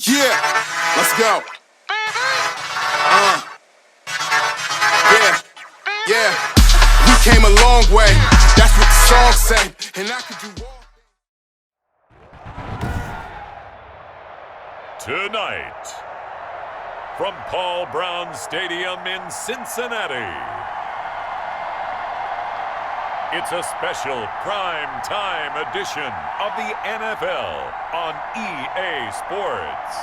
Yeah, let's go. Yeah. We came a long way. That's what the song say. And I could do all. Tonight, from Paul Brown Stadium in Cincinnati, it's a special prime time edition of the NFL on EA Sports.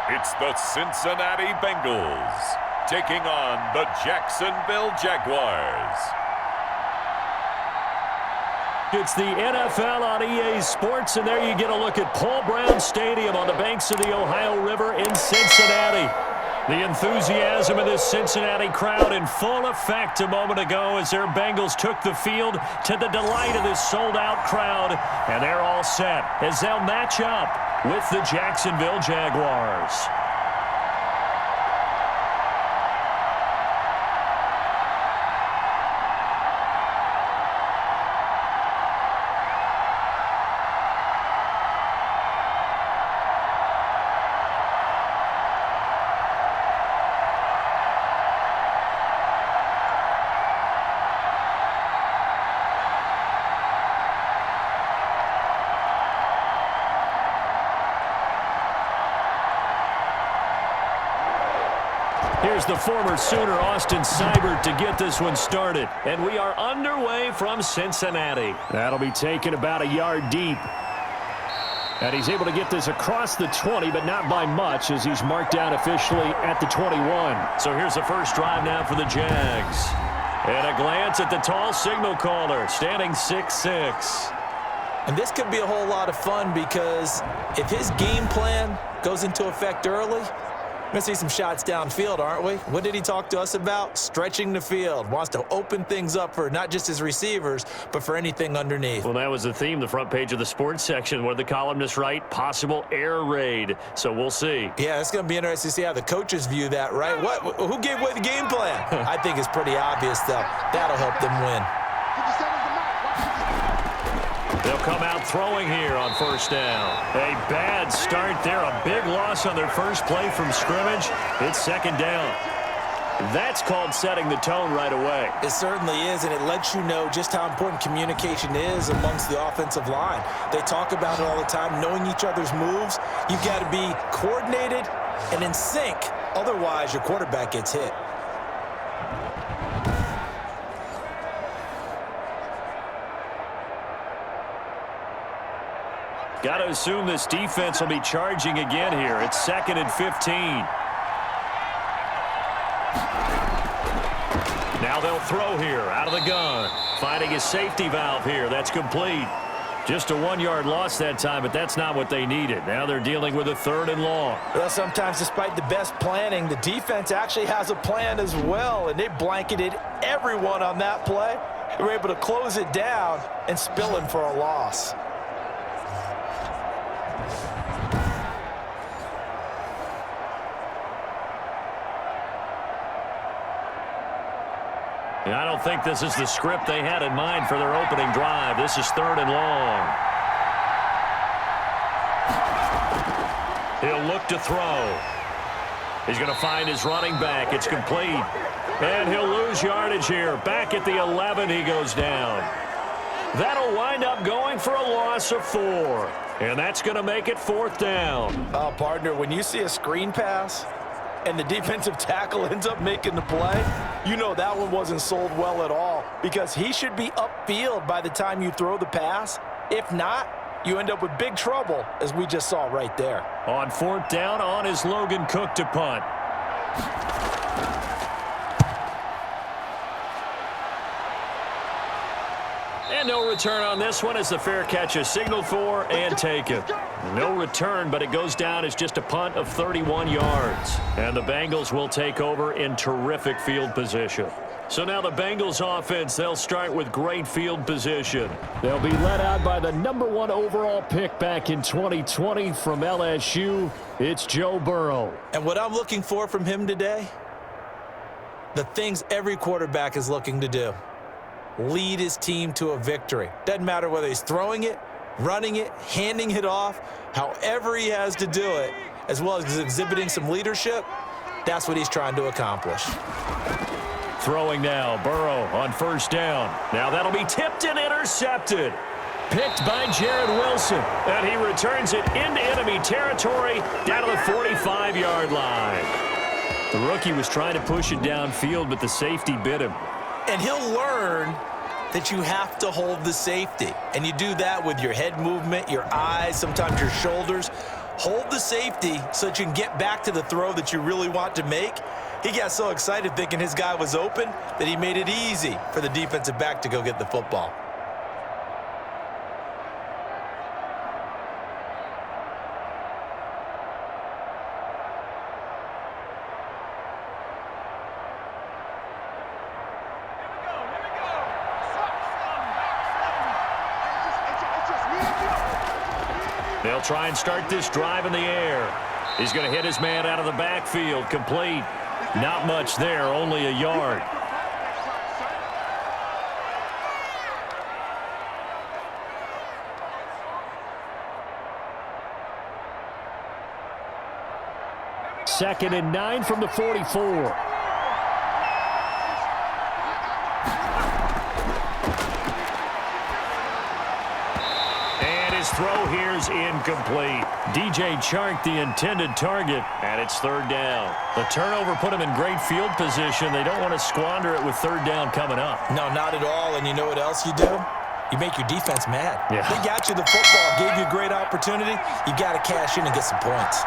It's the Cincinnati Bengals taking on the Jacksonville Jaguars. It's the NFL on EA Sports, and there you get a look at Paul Brown Stadium on the banks of the Ohio River in Cincinnati. The enthusiasm of this Cincinnati crowd in full effect a moment ago as their Bengals took the field to the delight of this sold-out crowd, and they're all set as they'll match up with the Jacksonville Jaguars. Here's the former Sooner, Austin Seibert, to get this one started. And we are underway from Cincinnati. That'll be taken about a yard deep. And he's able to get this across the 20, but not by much, as he's marked down officially at the 21. So here's the first drive now for the Jags. And a glance at the tall signal caller, standing 6'6". And this could be a whole lot of fun, because if his game plan goes into effect early, we're going to see some shots downfield, aren't we? What did he talk to us about? Stretching the field. Wants to open things up for not just his receivers, but for anything underneath. Well, that was the theme, the front page of the sports section, where the columnists write possible air raid. So we'll see. Yeah, it's going to be interesting to see how the coaches view that, right? Who gave away the game plan? I think it's pretty obvious, though. That'll help them win. They'll come out throwing here on first down. A bad start there. A big loss on their first play from scrimmage. It's second down. That's called setting the tone right away. It certainly is, and it lets you know just how important communication is amongst the offensive line. They talk about it all the time, knowing each other's moves. You've got to be coordinated and in sync. Otherwise, your quarterback gets hit. Got to assume this defense will be charging again here. It's 2nd and 15. Now they'll throw here out of the gun. Finding his safety valve here. That's complete. Just a 1-yard loss that time, but that's not what they needed. Now they're dealing with a 3rd and long. Well, sometimes despite the best planning, the defense actually has a plan as well, and they blanketed everyone on that play. They were able to close it down and spill him for a loss. I don't think this is the script they had in mind for their opening drive. This is 3rd and long. He'll look to throw. He's going to find his running back. It's complete. And he'll lose yardage here. Back at the 11, he goes down. That'll wind up going for a loss of 4. And that's going to make it 4th down. Partner, when you see a screen pass and the defensive tackle ends up making the play, you know that one wasn't sold well at all, because he should be upfield by the time you throw the pass. If not, you end up with big trouble, as we just saw right there. On 4th down, on is Logan Cook to punt. And no return on this one as the fair catch is signaled for and taken. No return, but it goes down as just a punt of 31 yards. And the Bengals will take over in terrific field position. So now the Bengals offense, they'll start with great field position. They'll be led out by the #1 overall pick back in 2020 from LSU. It's Joe Burrow. And what I'm looking for from him today, the things every quarterback is looking to do. Lead his team to a victory. Doesn't matter whether he's throwing it, running it, handing it off, however he has to do it, as well as exhibiting some leadership, that's what he's trying to accomplish. Throwing now, Burrow on first down. Now that'll be tipped and intercepted. Picked by Jared Wilson. And he returns it into enemy territory down to the 45-yard line. The rookie was trying to push it downfield, but the safety bit him. And he'll learn that you have to hold the safety. And you do that with your head movement, your eyes, sometimes your shoulders. Hold the safety so that you can get back to the throw that you really want to make. He got so excited thinking his guy was open that he made it easy for the defensive back to go get the football. They'll try and start this drive in the air. He's going to hit his man out of the backfield. Complete. Not much there, only a yard. Second and 9 from the 44. Throw here's incomplete. DJ Chark, the intended target, and it's third down. The turnover put him in great field position. They don't want to squander it with third down coming up. No, not at all. And you know what else you do? You make your defense mad. Yeah. They got you the football, gave you a great opportunity. You got to cash in and get some points.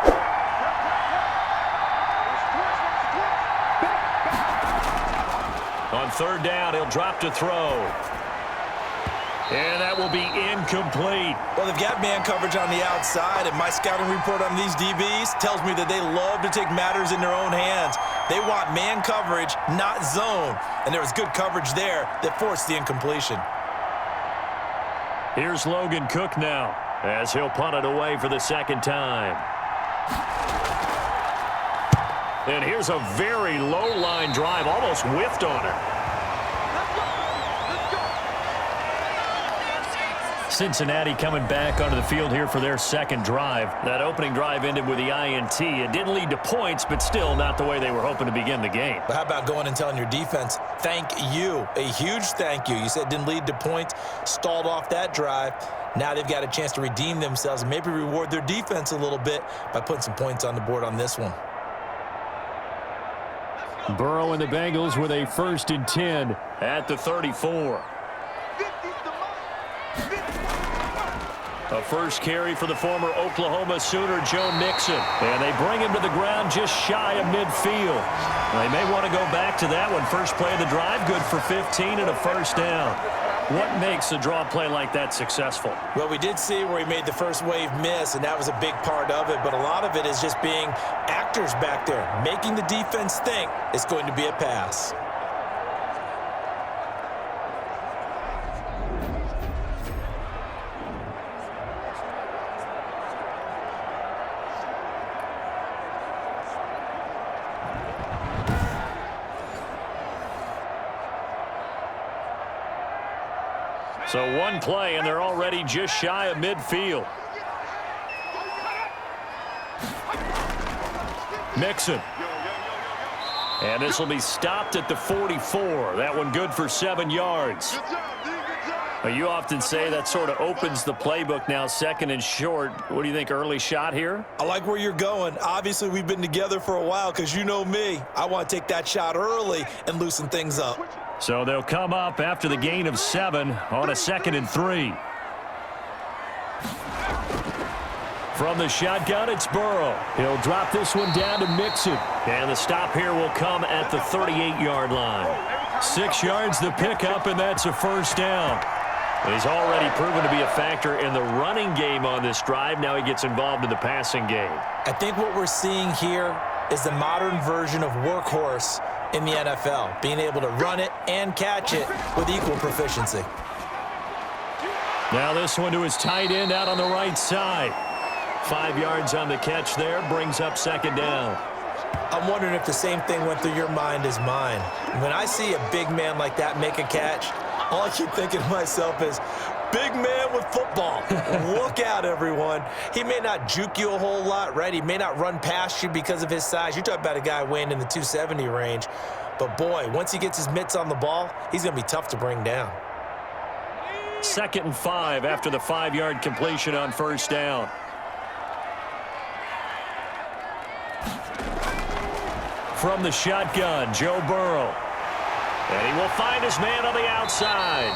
On third down, he'll drop to throw. And that will be incomplete. Well, they've got man coverage on the outside, and my scouting report on these DBs tells me that they love to take matters in their own hands. They want man coverage, not zone. And there was good coverage there that forced the incompletion. Here's Logan Cook now, as he'll punt it away for the second time. And here's a very low line drive, almost whiffed on it. Cincinnati coming back onto the field here for their second drive. That opening drive ended with the INT. It didn't lead to points, but still not the way they were hoping to begin the game. But how about going and telling your defense, thank you, a huge thank you. You said it didn't lead to points, stalled off that drive. Now they've got a chance to redeem themselves and maybe reward their defense a little bit by putting some points on the board on this one. Burrow and the Bengals with a 1st and 10 at the 34. A first carry for the former Oklahoma Sooner, Joe Mixon. And they bring him to the ground just shy of midfield. They may want to go back to that one. First play of the drive, good for 15 and a first down. What makes a draw play like that successful? Well, we did see where he made the first wave miss, and that was a big part of it. But a lot of it is just being actors back there, making the defense think it's going to be a pass. So one play, and they're already just shy of midfield. Mixon. And this will be stopped at the 44. That one good for 7 yards. You often say that sort of opens the playbook now, second and short. What do you think, early shot here? I like where you're going. Obviously, we've been together for a while because you know me. I want to take that shot early and loosen things up. So they'll come up after the gain of 7 on a 2nd and 3. From the shotgun, it's Burrow. He'll drop this one down to Mixon. And the stop here will come at the 38-yard line. 6 yards the pickup, and that's a first down. He's already proven to be a factor in the running game on this drive. Now he gets involved in the passing game. I think what we're seeing here is the modern version of workhorse in the NFL, being able to run it and catch it with equal proficiency. Now this one to his tight end out on the right side. 5 yards on the catch there, brings up second down. I'm wondering if the same thing went through your mind as mine. When I see a big man like that make a catch, all I keep thinking to myself is, big man with football. Look out, everyone. He may not juke you a whole lot, right? He may not run past you because of his size. You're talking about a guy weighing in the 270 range. But, boy, once he gets his mitts on the ball, he's going to be tough to bring down. 2nd and 5 after the 5-yard completion on first down. From the shotgun, Joe Burrow. And he will find his man on the outside.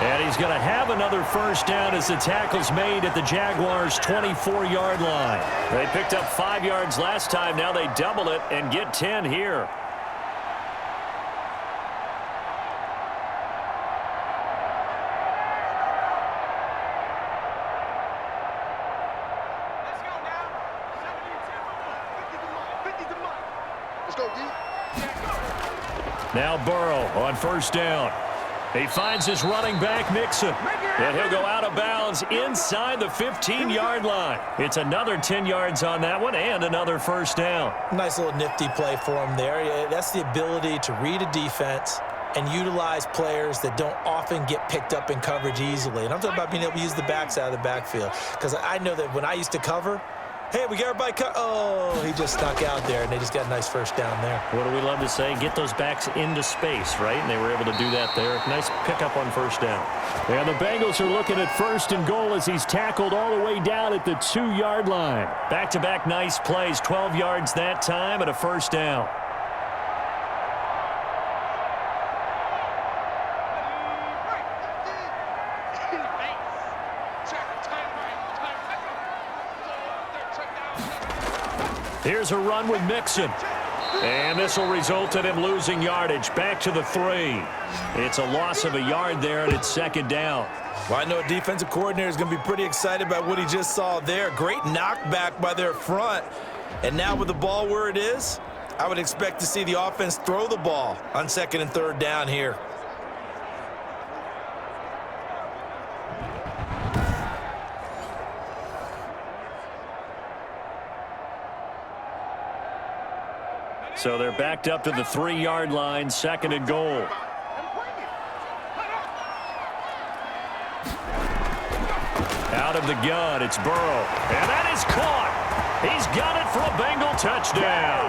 And he's going to have another first down as the tackle's made at the Jaguars' 24-yard line. They picked up 5 yards last time. Now they double it and get 10 here. Now Burrow on first down. He finds his running back, Mixon. And he'll go out of bounds inside the 15-yard line. It's another 10 yards on that one and another first down. Nice little nifty play for him there. That's the ability to read a defense and utilize players that don't often get picked up in coverage easily. And I'm talking about being able to use the backs out of the backfield. Because I know that when I used to cover, hey, we got everybody cut. Oh, he just snuck out there, and they just got a nice first down there. What do we love to say? Get those backs into space, right? And they were able to do that there. Nice pickup on first down. And the Bengals are looking at 1st and goal as he's tackled all the way down at the 2-yard line. Back-to-back nice plays, 12 yards that time and a first down. Here's a run with Mixon. And this will result in him losing yardage. Back to the 3. It's a loss of a yard there, and it's second down. Well, I know a defensive coordinator is going to be pretty excited about what he just saw there. Great knockback by their front. And now with the ball where it is, I would expect to see the offense throw the ball on 2nd and 3rd down here. So they're backed up to the 3-yard line, 2nd and goal. Out of the gun, it's Burrow. And that is caught. He's got it for a Bengal touchdown.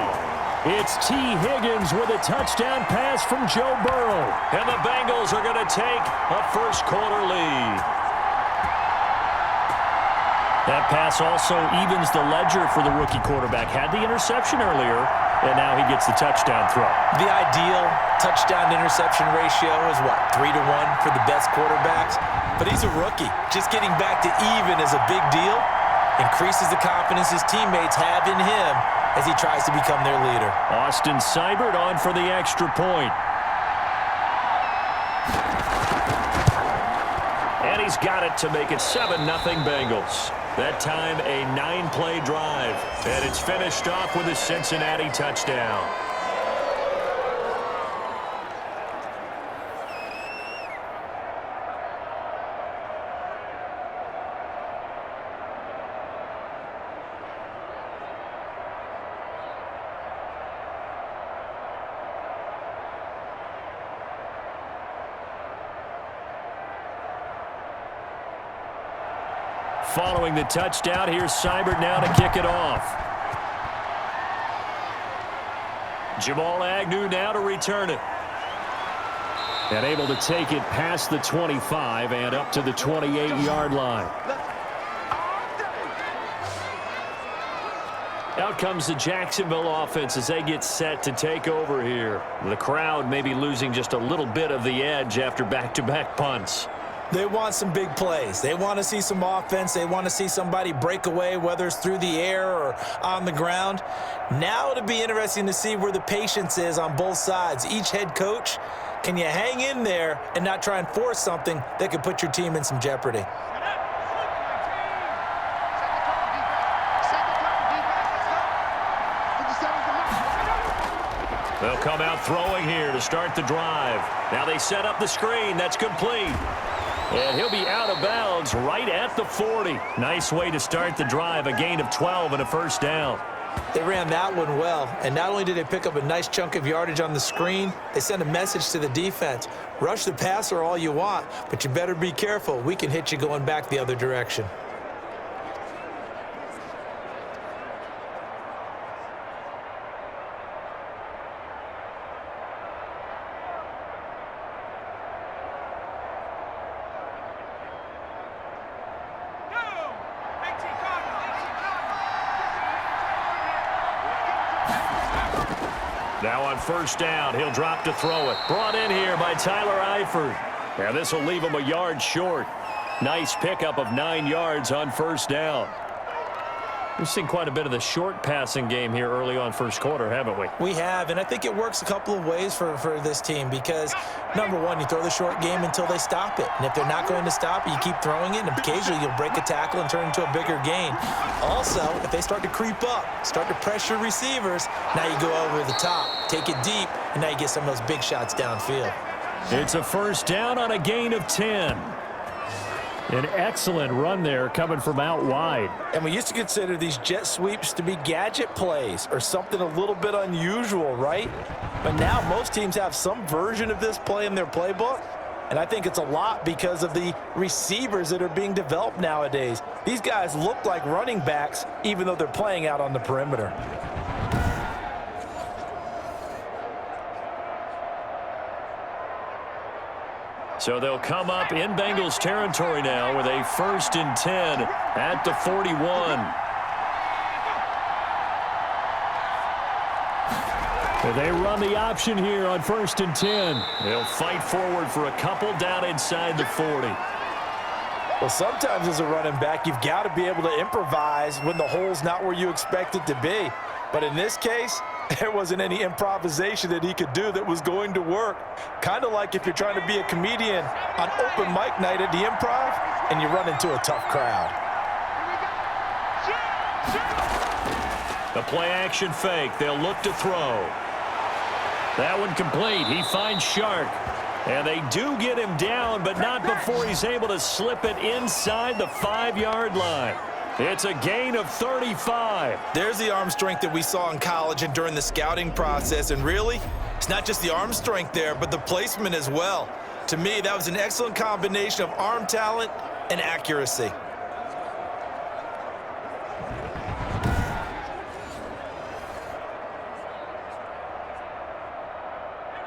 It's T. Higgins with a touchdown pass from Joe Burrow. And the Bengals are going to take a first-quarter lead. That pass also evens the ledger for the rookie quarterback. Had the interception earlier, and now he gets the touchdown throw. The ideal touchdown-interception ratio is, what, 3-1 for the best quarterbacks? But he's a rookie. Just getting back to even is a big deal. Increases the confidence his teammates have in him as he tries to become their leader. Austin Seibert on for the extra point. And he's got it to make it 7-0 Bengals. That time a 9-play drive. And it's finished off with a Cincinnati touchdown. Following the touchdown, here's Seibert now to kick it off. Jamal Agnew now to return it. And able to take it past the 25 and up to the 28-yard line. Out comes the Jacksonville offense as they get set to take over here. The crowd may be losing just a little bit of the edge after back-to-back punts. They want some big plays. They want to see some offense. They want to see somebody break away, whether it's through the air or on the ground. Now it'll be interesting to see where the patience is on both sides. Each head coach, can you hang in there and not try and force something that could put your team in some jeopardy? They'll come out throwing here to start the drive. Now they set up the screen. That's complete. And he'll be out of bounds right at the 40. Nice way to start the drive, a gain of 12 and a first down. They ran that one well, and not only did they pick up a nice chunk of yardage on the screen, they sent a message to the defense. Rush the passer all you want, but you better be careful. We can hit you going back the other direction. Now on first down, he'll drop to throw it. Brought in here by Tyler Eifert. Now this will leave him a yard short. Nice pickup of 9 yards on first down. We've seen quite a bit of the short passing game here early on first quarter, haven't we? We have, and I think it works a couple of ways for this team because, number one, you throw the short game until they stop it. And if they're not going to stop it, you keep throwing it, and occasionally you'll break a tackle and turn it into a bigger gain. Also, if they start to creep up, start to pressure receivers, now you go over the top, take it deep, and now you get some of those big shots downfield. It's a first down on a gain of 10. An excellent run there coming from out wide. And we used to consider these jet sweeps to be gadget plays or something a little bit unusual, right? But now most teams have some version of this play in their playbook. And I think it's a lot because of the receivers that are being developed nowadays. These guys look like running backs even though they're playing out on the perimeter. So they'll come up in Bengals territory now with a 1st and 10 at the 41. They run the option here on 1st and 10. They'll fight forward for a couple down inside the 40. Well, sometimes as a running back, you've got to be able to improvise when the hole's not where you expect it to be. But in this case, there wasn't any improvisation that he could do that was going to work. Kind of like if you're trying to be a comedian on open mic night at the Improv and you run into a tough crowd. The play action fake. They'll look to throw. That one complete. He finds Shark. And they do get him down, but not before he's able to slip it inside the 5-yard line. It's a gain of 35. There's the arm strength that we saw in college and during the scouting process. And really, it's not just the arm strength there, but the placement as well. To me, that was an excellent combination of arm talent and accuracy.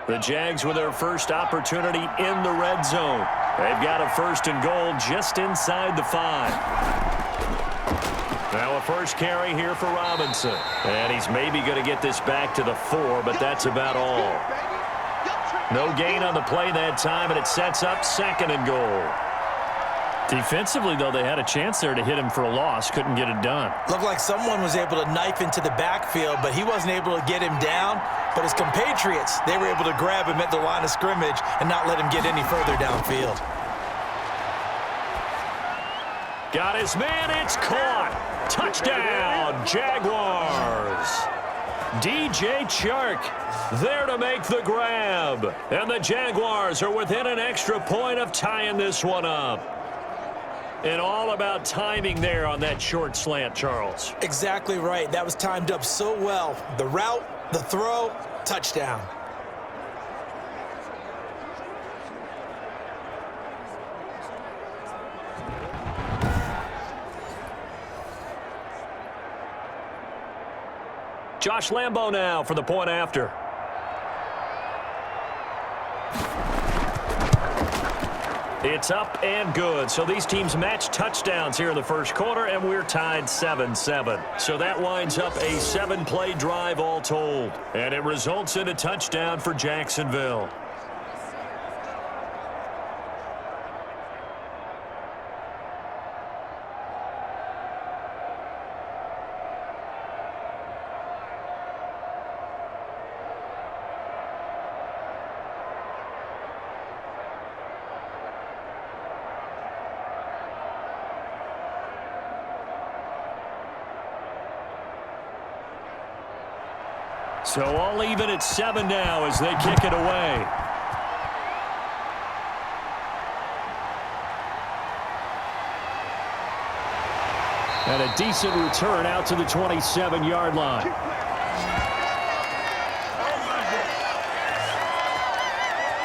The Jags with their first opportunity in the red zone. They've got a 1st and goal just inside the 5. Now a first carry here for Robinson. And he's maybe going to get this back to the 4, but that's about all. No gain on the play that time, and it sets up 2nd and goal. Defensively, though, they had a chance there to hit him for a loss. Couldn't get it done. Looked like someone was able to knife into the backfield, but he wasn't able to get him down. But his compatriots, they were able to grab him at the line of scrimmage and not let him get any further downfield. Got his man. It's caught. Touchdown, Jaguars. DJ Chark there to make the grab. And the Jaguars are within an extra point of tying this one up. And all about timing there on that short slant, Charles. Exactly right. That was timed up so well. The route, the throw, touchdown. Josh Lambo now for the point after. It's up and good. So these teams match touchdowns here in the first quarter, and we're tied 7-7. So that winds up a 7-play drive all told. And it results in a touchdown for Jacksonville. So all even at 7 now as they kick it away. And a decent return out to the 27-yard line.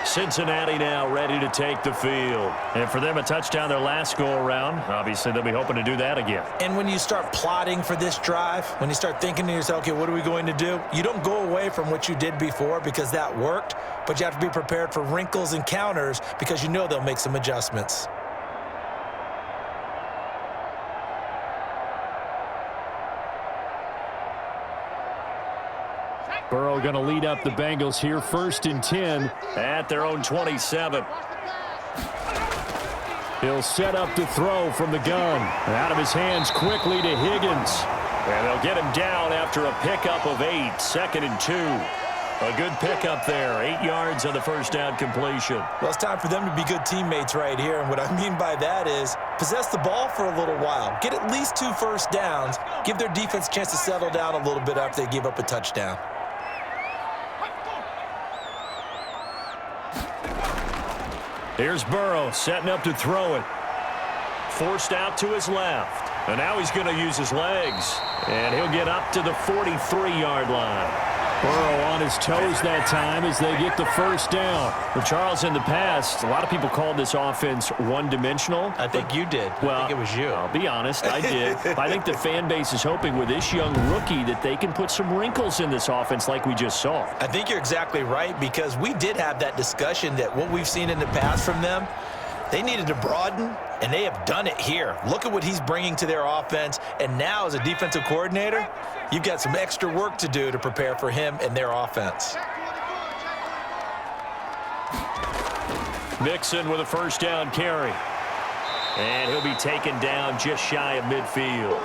Cincinnati now ready to take the field. And for them, a touchdown their last go-around. Obviously, they'll be hoping to do that again. And when you start plotting for this drive, when you start thinking to yourself, okay, what are we going to do? You don't go away from what you did before because that worked, but you have to be prepared for wrinkles and counters because you know they'll make some adjustments. Burrow going to lead up the Bengals here, 1st and 10 at their own 27. He'll set up to throw from the gun. Out of his hands quickly to Higgins. And they'll get him down after a pickup of 8, 2nd and 2. A good pickup there, 8 yards on the first down completion. Well, it's time for them to be good teammates right here. And what I mean by that is possess the ball for a little while. Get at least 2 first downs. Give their defense a chance to settle down a little bit after they give up a touchdown. Here's Burrow setting up to throw it. Forced out to his left. And now he's going to use his legs. And he'll get up to the 43-yard line. Burrow on his toes that time as they get the first down. Well, Charles, in the past, a lot of people called this offense one-dimensional. I think you did. Well, I think it was you. I'll be honest, I did. I think the fan base is hoping with this young rookie that they can put some wrinkles in this offense like we just saw. I think you're exactly right because we did have that discussion that what we've seen in the past from them, they needed to broaden, and they have done it here. Look at what he's bringing to their offense, and now as a defensive coordinator, you've got some extra work to do to prepare for him and their offense. Mixon with a first down carry. And he'll be taken down just shy of midfield.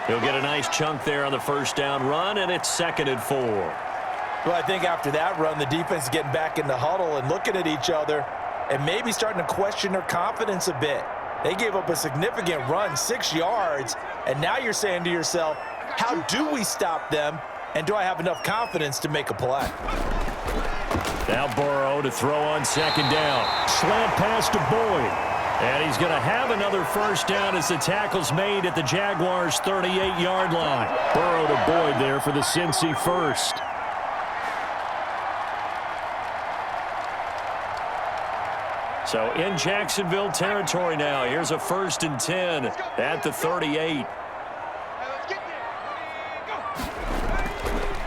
He'll get a nice chunk there on the first down run, and it's 2nd and 4. Well, I think after that run, the defense is getting back in the huddle and looking at each other and maybe starting to question their confidence a bit. They gave up a significant run, 6 yards, and now you're saying to yourself, how do we stop them, and do I have enough confidence to make a play? Now Burrow to throw on 2nd down. Slant pass to Boyd. And he's going to have another first down as the tackle's made at the Jaguars' 38-yard line. Burrow to Boyd there for the Cincy first. So in Jacksonville territory now. Here's a 1st and 10 at the 38.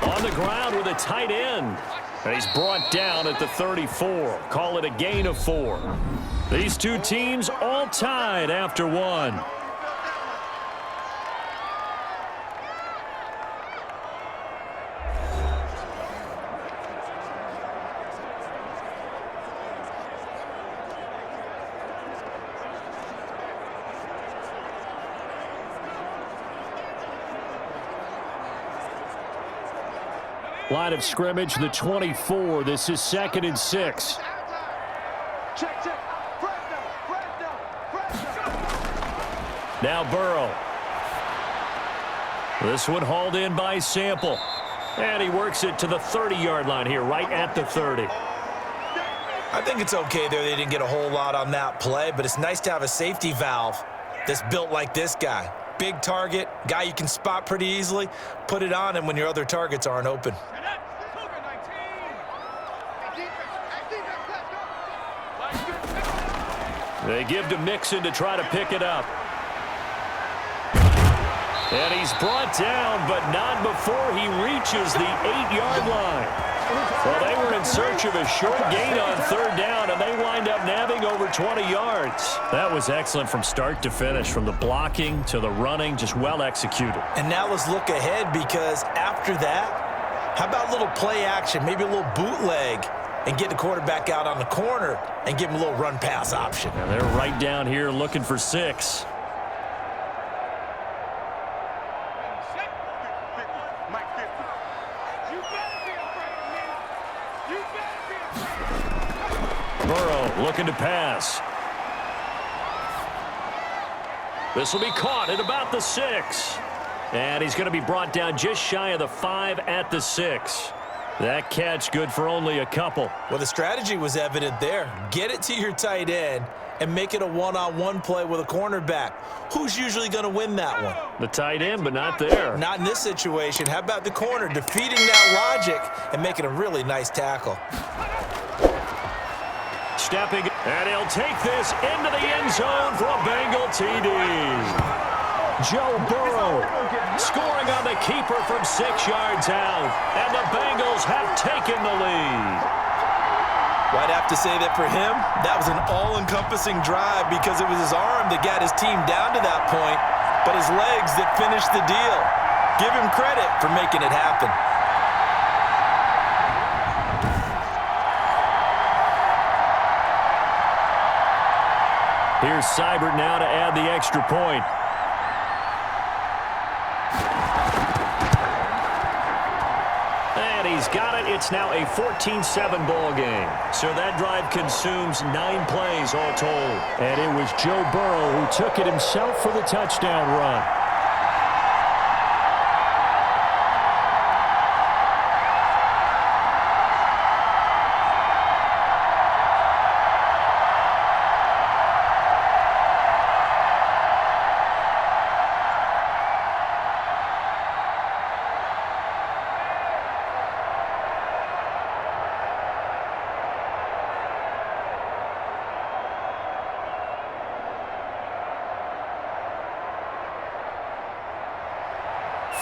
On the ground with a tight end. And he's brought down at the 34. Call it a gain of 4. These two teams all tied after 1. Line of scrimmage, the 24. This is 2nd and 6. Now Burrow. This one hauled in by Sample. And he works it to the 30-yard line here, right at the 30. I think it's okay there. They didn't get a whole lot on that play, but it's nice to have a safety valve that's built like this guy. Big target, guy you can spot pretty easily. Put it on him when your other targets aren't open. They give to Mixon to try to pick it up. And he's brought down, but not before he reaches the 8-yard line. Well, they were in search of a short gain on 3rd down, and they wind up nabbing over 20 yards. That was excellent from start to finish, from the blocking to the running, just well executed. And now let's look ahead, because after that, how about a little play action, maybe a little bootleg, and get the quarterback out on the corner and give him a little run-pass option. And they're right down here looking for 6. Burrow looking to pass. This will be caught at about the 6. And he's going to be brought down just shy of the 5 at the 6. That catch good for only a couple. Well, the strategy was evident there. Get it to your tight end and make it a one-on-one play with a cornerback. Who's usually going to win that one? The tight end, but not there. Not in this situation. How about the corner defeating that logic and making a really nice tackle? Stepping, and he'll take this into the end zone for a Bengal TD. Joe Burrow scoring on the keeper from 6 yards out, and the Bengals have taken the lead. Well, I'd have to say that for him, that was an all-encompassing drive because it was his arm that got his team down to that point, but his legs that finished the deal. Give him credit for making it happen. Here's Seibert now to add the extra point. And he's got it. It's now a 14-7 ball game. So that drive consumes 9 plays all told. And it was Joe Burrow who took it himself for the touchdown run.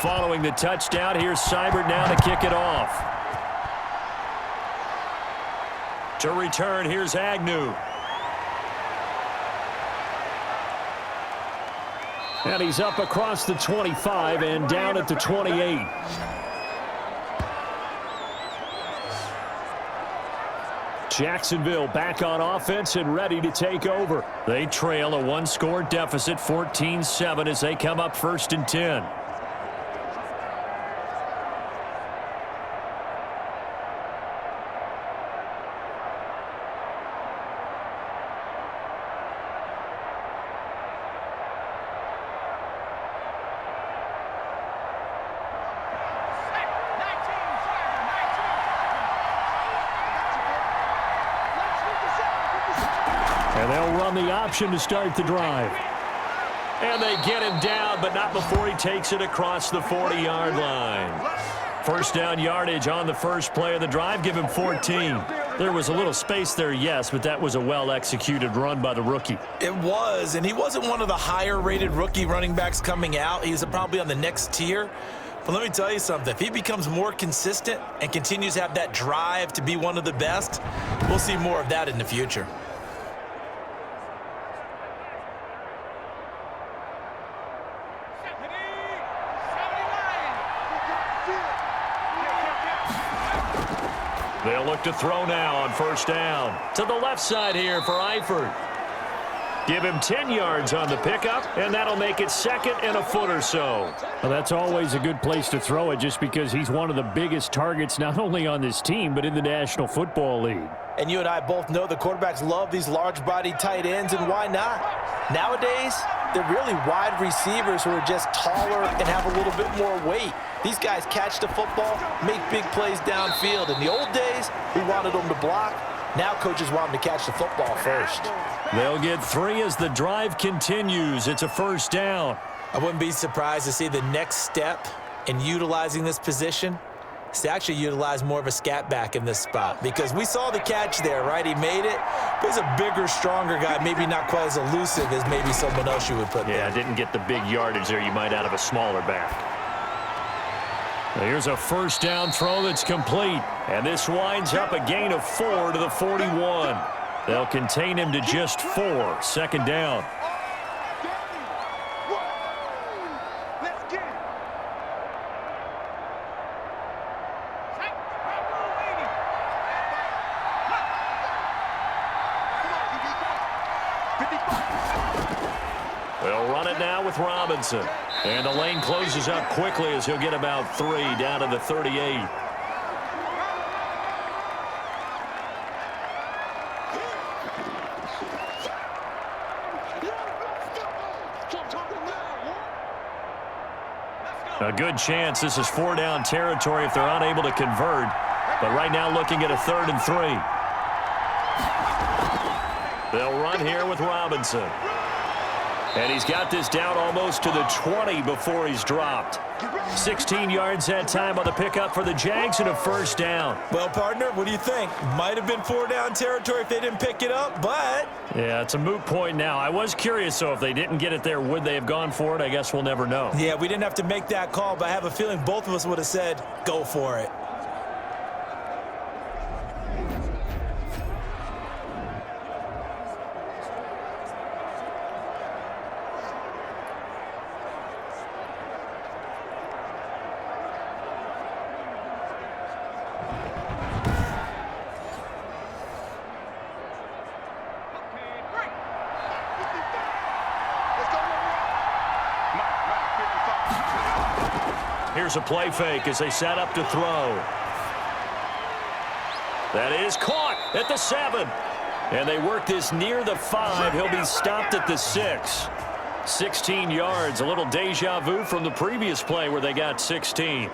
Following the touchdown, here's Seibert now to kick it off. To return, here's Agnew. And he's up across the 25 and down at the 28. Jacksonville back on offense and ready to take over. They trail a 1-score deficit, 14-7, as they come up 1st and 10. And they'll run the option to start the drive. And they get him down, but not before he takes it across the 40-yard line. First down yardage on the first play of the drive. Give him 14. There was a little space there, yes, but that was a well-executed run by the rookie. It was, and he wasn't one of the higher-rated rookie running backs coming out. He's probably on the next tier. But let me tell you something. If he becomes more consistent and continues to have that drive to be one of the best, we'll see more of that in the future. They'll look to throw now on first down. To the left side here for Eifert. Give him 10 yards on the pickup, and that'll make it 2nd and a foot or so. Well, that's always a good place to throw it just because he's one of the biggest targets not only on this team but in the National Football League. And you and I both know the quarterbacks love these large-bodied tight ends, and why not? Nowadays, they're really wide receivers who are just taller and have a little bit more weight. These guys catch the football, make big plays downfield. In the old days, we wanted them to block. Now coaches want them to catch the football first. They'll get 3 as the drive continues. It's a first down. I wouldn't be surprised to see the next step in utilizing this position is to actually utilize more of a scat back in this spot, because we saw the catch there, right? He made it, but he's a bigger, stronger guy, maybe not quite as elusive as maybe someone else you would put there. Yeah, didn't get the big yardage there you might out of a smaller back. Here's a first down throw that's complete, and this winds up a gain of 4 to the 41. They'll contain him to just 4, 2nd down. They'll run it now with Robinson. And the lane closes up quickly as he'll get about 3 down to the 38. A good chance this is 4-down territory if they're unable to convert. But right now looking at a 3rd and 3. They'll run here with Robinson. And he's got this down almost to the 20 before he's dropped. 16 yards that time on the pickup for the Jags and a 1st down. Well, partner, what do you think? Might have been 4-down territory if they didn't pick it up, but... Yeah, it's a moot point now. I was curious, so if they didn't get it there, would they have gone for it? I guess we'll never know. Yeah, we didn't have to make that call, but I have a feeling both of us would have said, go for it. Here's a play fake as they set up to throw. That is caught at the 7. And they work this near the 5. He'll be stopped at the 6. 16 yards, a little deja vu from the previous play where they got 16.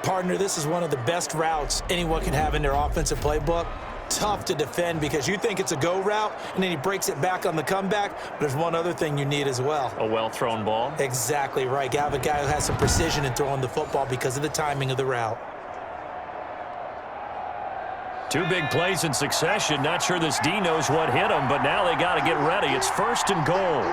Partner, this is one of the best routes anyone can have in their offensive playbook. Tough to defend because you think it's a go route, and then he breaks it back on the comeback. But there's one other thing you need as well. A well-thrown ball. Exactly right. You have a guy who has some precision in throwing the football because of the timing of the route. 2 big plays in succession. Not sure this D knows what hit him, but now they got to get ready. It's 1st and goal.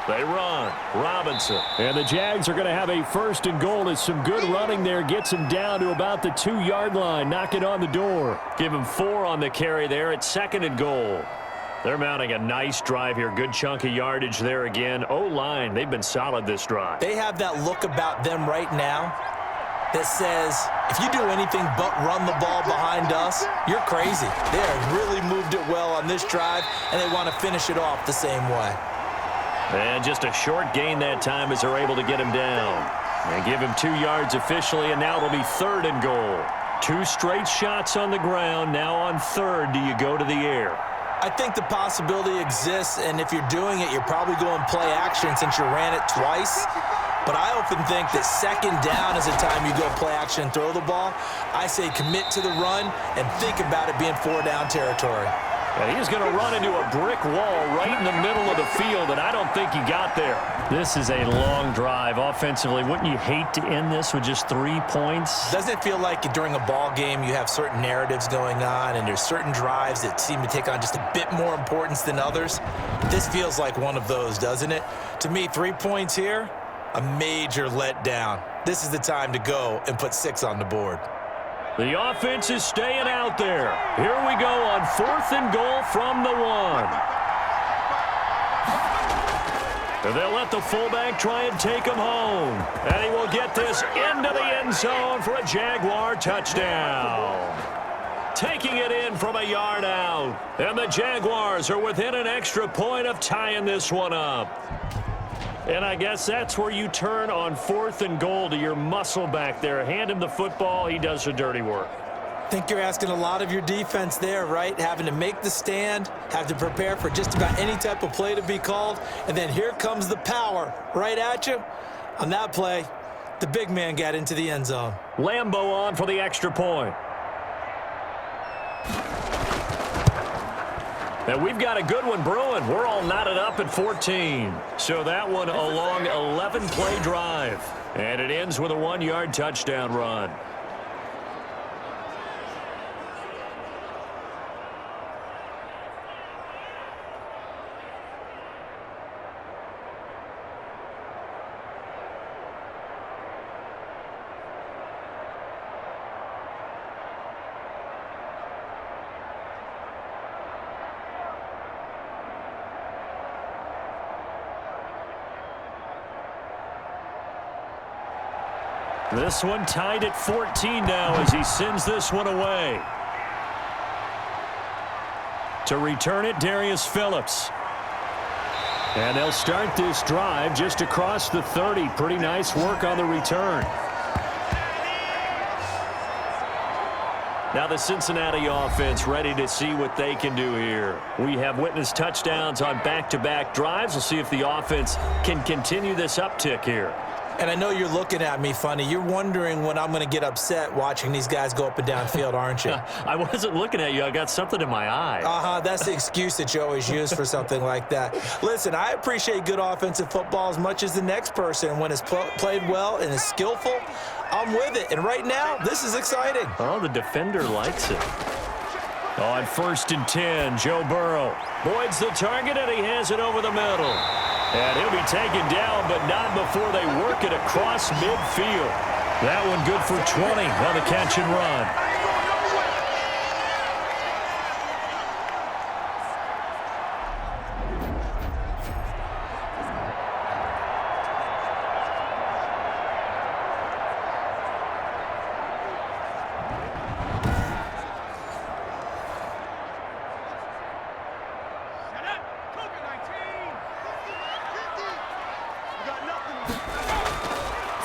They run. Robinson. And the Jags are going to have a 1st and goal as some good running there gets him down to about the 2-yard line. Knock it on the door. Give him 4 on the carry there at 2nd and goal. They're mounting a nice drive here. Good chunk of yardage there again. O-line, they've been solid this drive. They have that look about them right now that says, if you do anything but run the ball behind us, you're crazy. They have really moved it well on this drive, and they want to finish it off the same way. And just a short gain that time as they're able to get him down. And give him 2 yards officially, and now it'll be 3rd and goal. 2 straight shots on the ground. Now on 3rd, do you go to the air? I think the possibility exists, and if you're doing it, you're probably going play action since you ran it twice. But I often think that 2nd down is the time you go play action and throw the ball. I say commit to the run and think about it being 4-down territory. And he's going to run into a brick wall right in the middle of the field, and I don't think he got there. This is a long drive offensively. Wouldn't you hate to end this with just 3 points? Doesn't it feel like during a ball game you have certain narratives going on and there's certain drives that seem to take on just a bit more importance than others? This feels like one of those, doesn't it? To me, 3 points here, a major letdown. This is the time to go and put 6 on the board. The offense is staying out there. Here we go on 4th and goal from the 1. And they'll let the fullback try and take him home. And he will get this into the end zone for a Jaguar touchdown. Taking it in from a yard out. And the Jaguars are within an extra point of tying this one up. And I guess that's where you turn on 4th and goal to your muscle back there. Hand him the football. He does the dirty work. I think you're asking a lot of your defense there, right? Having to make the stand, have to prepare for just about any type of play to be called, and then here comes the power right at you. On that play, the big man got into the end zone. Lambo on for the extra point. And we've got a good one brewing. We're all knotted up at 14. So that one a long 11-play drive. And it ends with a 1-yard touchdown run. This one tied at 14 now as he sends this one away. To return it, Darius Phillips. And they'll start this drive just across the 30. Pretty nice work on the return. Now the Cincinnati offense ready to see what they can do here. We have witnessed touchdowns on back-to-back drives. We'll see if the offense can continue this uptick here. And I know you're looking at me funny. You're wondering when I'm going to get upset watching these guys go up and down field, aren't you? I wasn't looking at you. I got something in my eye. That's the excuse that you always use for something like that. Listen, I appreciate good offensive football as much as the next person. When it's played well and is skillful, I'm with it. And right now, this is exciting. Oh, the defender likes it. On 1st and 10, Joe Burrow voids the target, and he has it over the middle. And he'll be taken down, but not before they work it across midfield. That one good for 20 on the catch and run.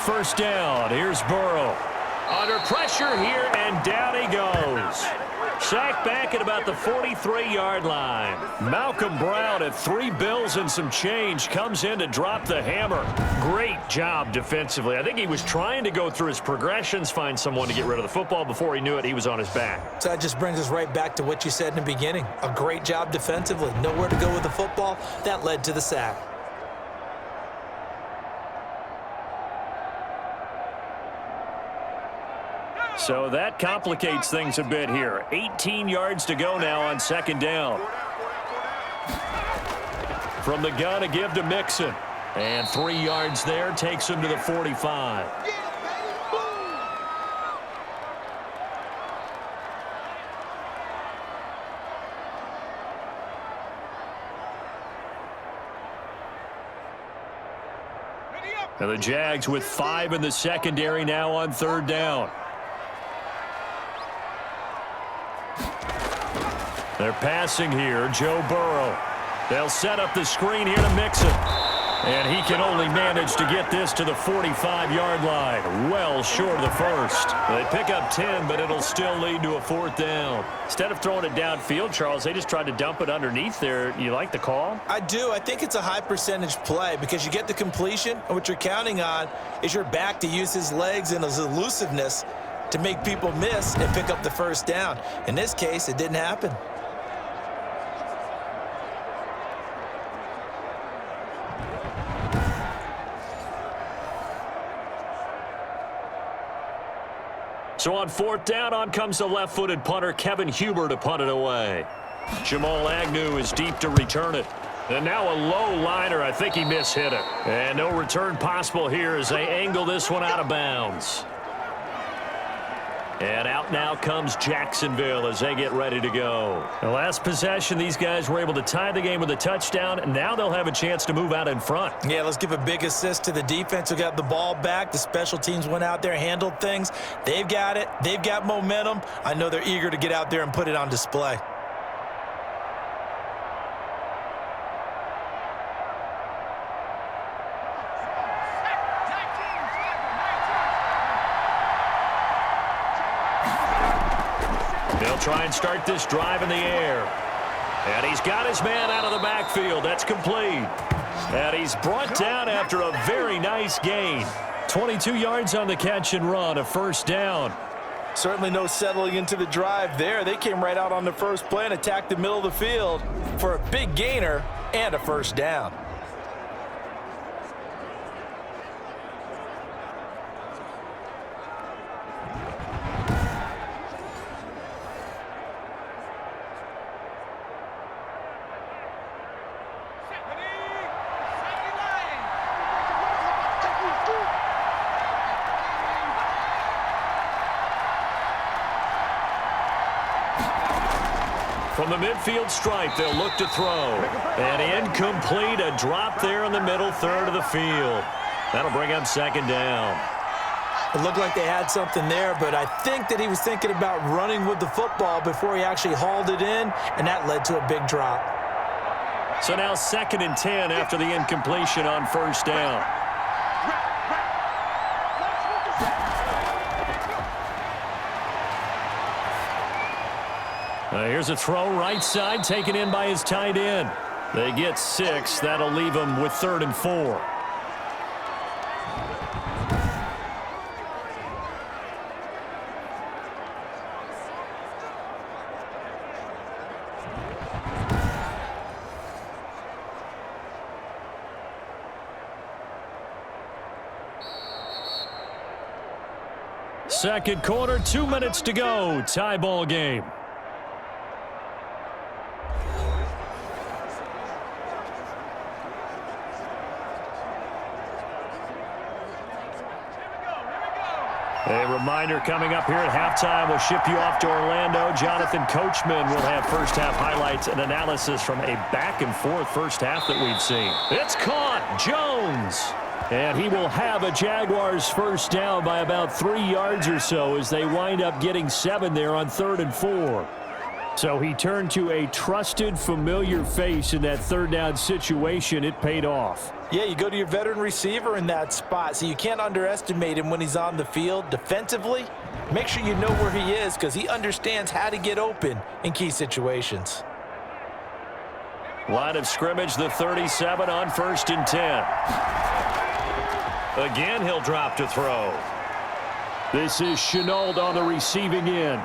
First down, here's Burrow. Under pressure here, and down he goes. Sacked back at about the 43-yard line. Malcolm Brown at 3 bills and some change comes in to drop the hammer. Great job defensively. I think he was trying to go through his progressions, find someone to get rid of the football. Before he knew it, he was on his back. So that just brings us right back to what you said in the beginning. A great job defensively. Nowhere to go with the football. That led to the sack. So that complicates things a bit here. 18 yards to go now on 2nd down. From the gun, a give to Mixon. And 3 yards there takes him to the 45. And the Jags with 5 in the secondary now on 3rd down. They're passing here, Joe Burrow. They'll set up the screen here to Mixon. And he can only manage to get this to the 45-yard line, well short of the first. They pick up 10, but it'll still lead to a 4th down. Instead of throwing it downfield, Charles, they just tried to dump it underneath there. You like the call? I do. I think it's a high-percentage play because you get the completion, and what you're counting on is your back to use his legs and his elusiveness to make people miss and pick up the 1st down. In this case, it didn't happen. So on 4th down, on comes the left-footed punter, Kevin Huber, to punt it away. Jamal Agnew is deep to return it. And now a low liner. I think he mishit it. And no return possible here as they angle this one out of bounds. And out now comes Jacksonville as they get ready to go. The last possession, these guys were able to tie the game with a touchdown, and now they'll have a chance to move out in front. Yeah, let's give a big assist to the defense who got the ball back. The special teams went out there, handled things. They've got it. They've got momentum. I know they're eager to get out there and put it on display. They'll try and start this drive in the air. And he's got his man out of the backfield. That's complete. And he's brought down after a very nice gain. 22 yards on the catch and run, a 1st down. Certainly no settling into the drive there. They came right out on the first play and attacked the middle of the field for a big gainer and a 1st down. From the midfield stripe, they'll look to throw. And incomplete, a drop there in the middle third of the field. That'll bring up 2nd down. It looked like they had something there, but I think that he was thinking about running with the football before he actually hauled it in, and that led to a big drop. So now 2nd and 10 after the incompletion on 1st down. Here's a throw right side taken in by his tight end. They get 6. That'll leave them with 3rd and 4. second quarter, 2 minutes to go. Tie ball game. A reminder coming up here at halftime, we'll ship you off to Orlando. Jonathan Coachman will have first half highlights and analysis from a back-and-forth first half that we've seen. It's caught. Jones. And he will have a Jaguars first down by about 3 yards or so as they wind up getting 7 there on 3rd and 4. So he turned to a trusted, familiar face in that third down situation. It paid off. Yeah, you go to your veteran receiver in that spot, so you can't underestimate him when he's on the field. Defensively, make sure you know where he is because he understands how to get open in key situations. Line of scrimmage, the 37 on 1st and 10. Again, he'll drop to throw. This is Shenault on the receiving end.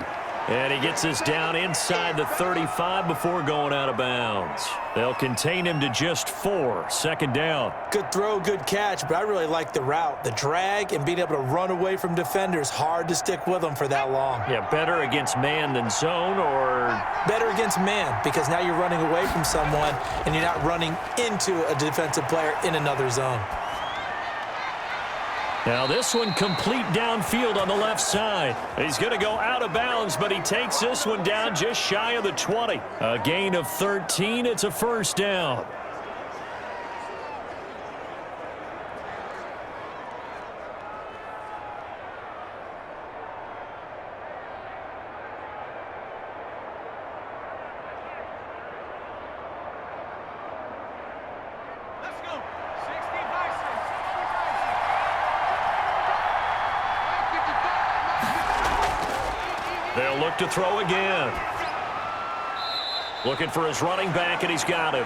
And he gets us down inside the 35 before going out of bounds. They'll contain him to just 4. Second down. Good throw, good catch, but I really like the route. The drag and being able to run away from defenders. Hard to stick with them for that long. Yeah, better against man than zone, or? Better against man, because now you're running away from someone and you're not running into a defensive player in another zone. Now this one complete downfield on the left side. He's going to go out of bounds, but he takes this one down just shy of the 20. A gain of 13. It's a first down. They'll look to throw again. Looking for his running back, and he's got him.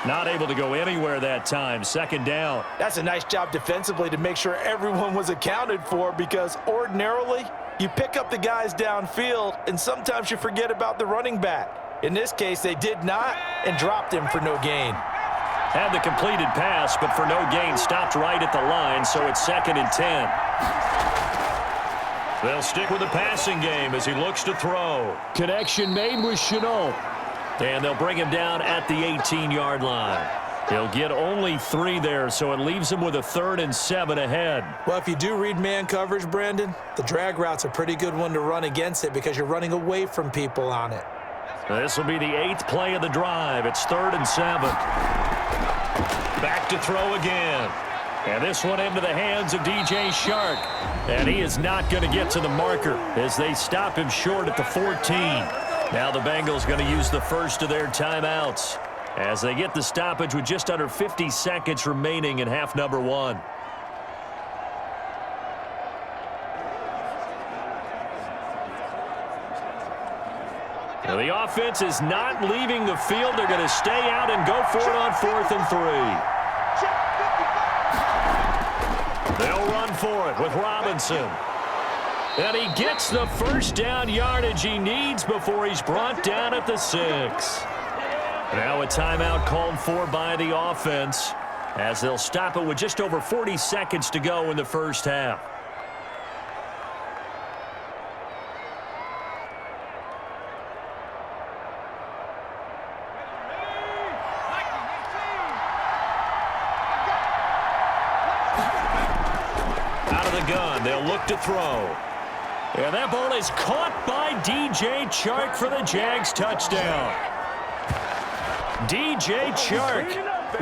Not able to go anywhere that time. Second down. That's a nice job defensively to make sure everyone was accounted for, because ordinarily you pick up the guys downfield and sometimes you forget about the running back. In this case, they did not and dropped him for no gain. Had the completed pass, but for no gain, stopped right at the line, so it's 2nd and 10. They'll stick with the passing game as he looks to throw. Connection made with Shenault. And they'll bring him down at the 18-yard line. He'll get only 3 there, so it leaves him with a 3rd and 7 ahead. Well, if you do read man coverage, Brandon, the drag route's a pretty good one to run against it because you're running away from people on it. This will be the 8th play of the drive. It's 3rd and 7. Back to throw again. And this one into the hands of DJ Shark. And he is not going to get to the marker as they stop him short at the 14. Now the Bengals going to use the first of their timeouts as they get the stoppage with just under 50 seconds remaining in half number 1. Now the offense is not leaving the field. They're going to stay out and go for it on 4th and 3. They'll run for it with Robinson. And he gets the first down yardage he needs before he's brought down at the 6. Now a timeout called for by the offense as they'll stop it with just over 40 seconds to go in the first half. They'll look to throw. And that ball is caught by DJ Chark for the Jags touchdown. DJ Chark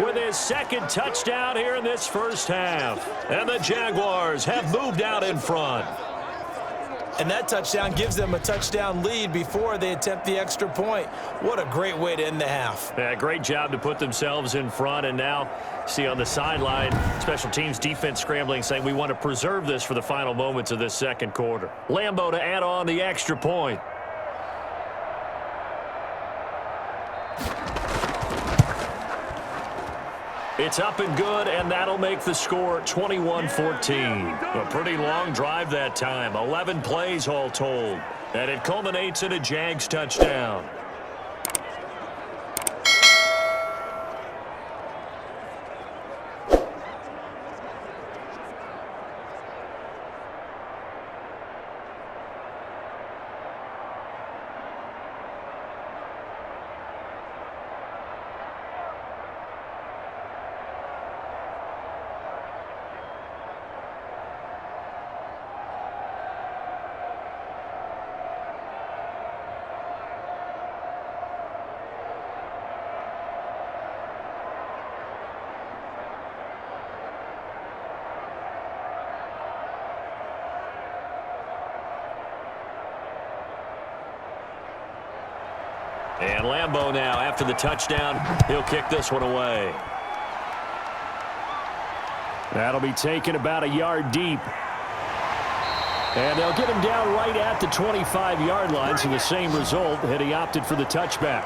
with his 2nd touchdown here in this first half. And the Jaguars have moved out in front. And that touchdown gives them a touchdown lead before they attempt the extra point. What a great way to end the half. Yeah, great job to put themselves in front. And now, see on the sideline, special teams defense scrambling, saying we want to preserve this for the final moments of this second quarter. Lambo to add on the extra point. It's up and good, and that'll make the score 21-14. A pretty long drive that time, 11 plays all told. And it culminates in a Jags touchdown. And Lambeau now, after the touchdown, he'll kick this one away. That'll be taken about a yard deep. And they'll get him down right at the 25-yard line, so the same result had he opted for the touchback.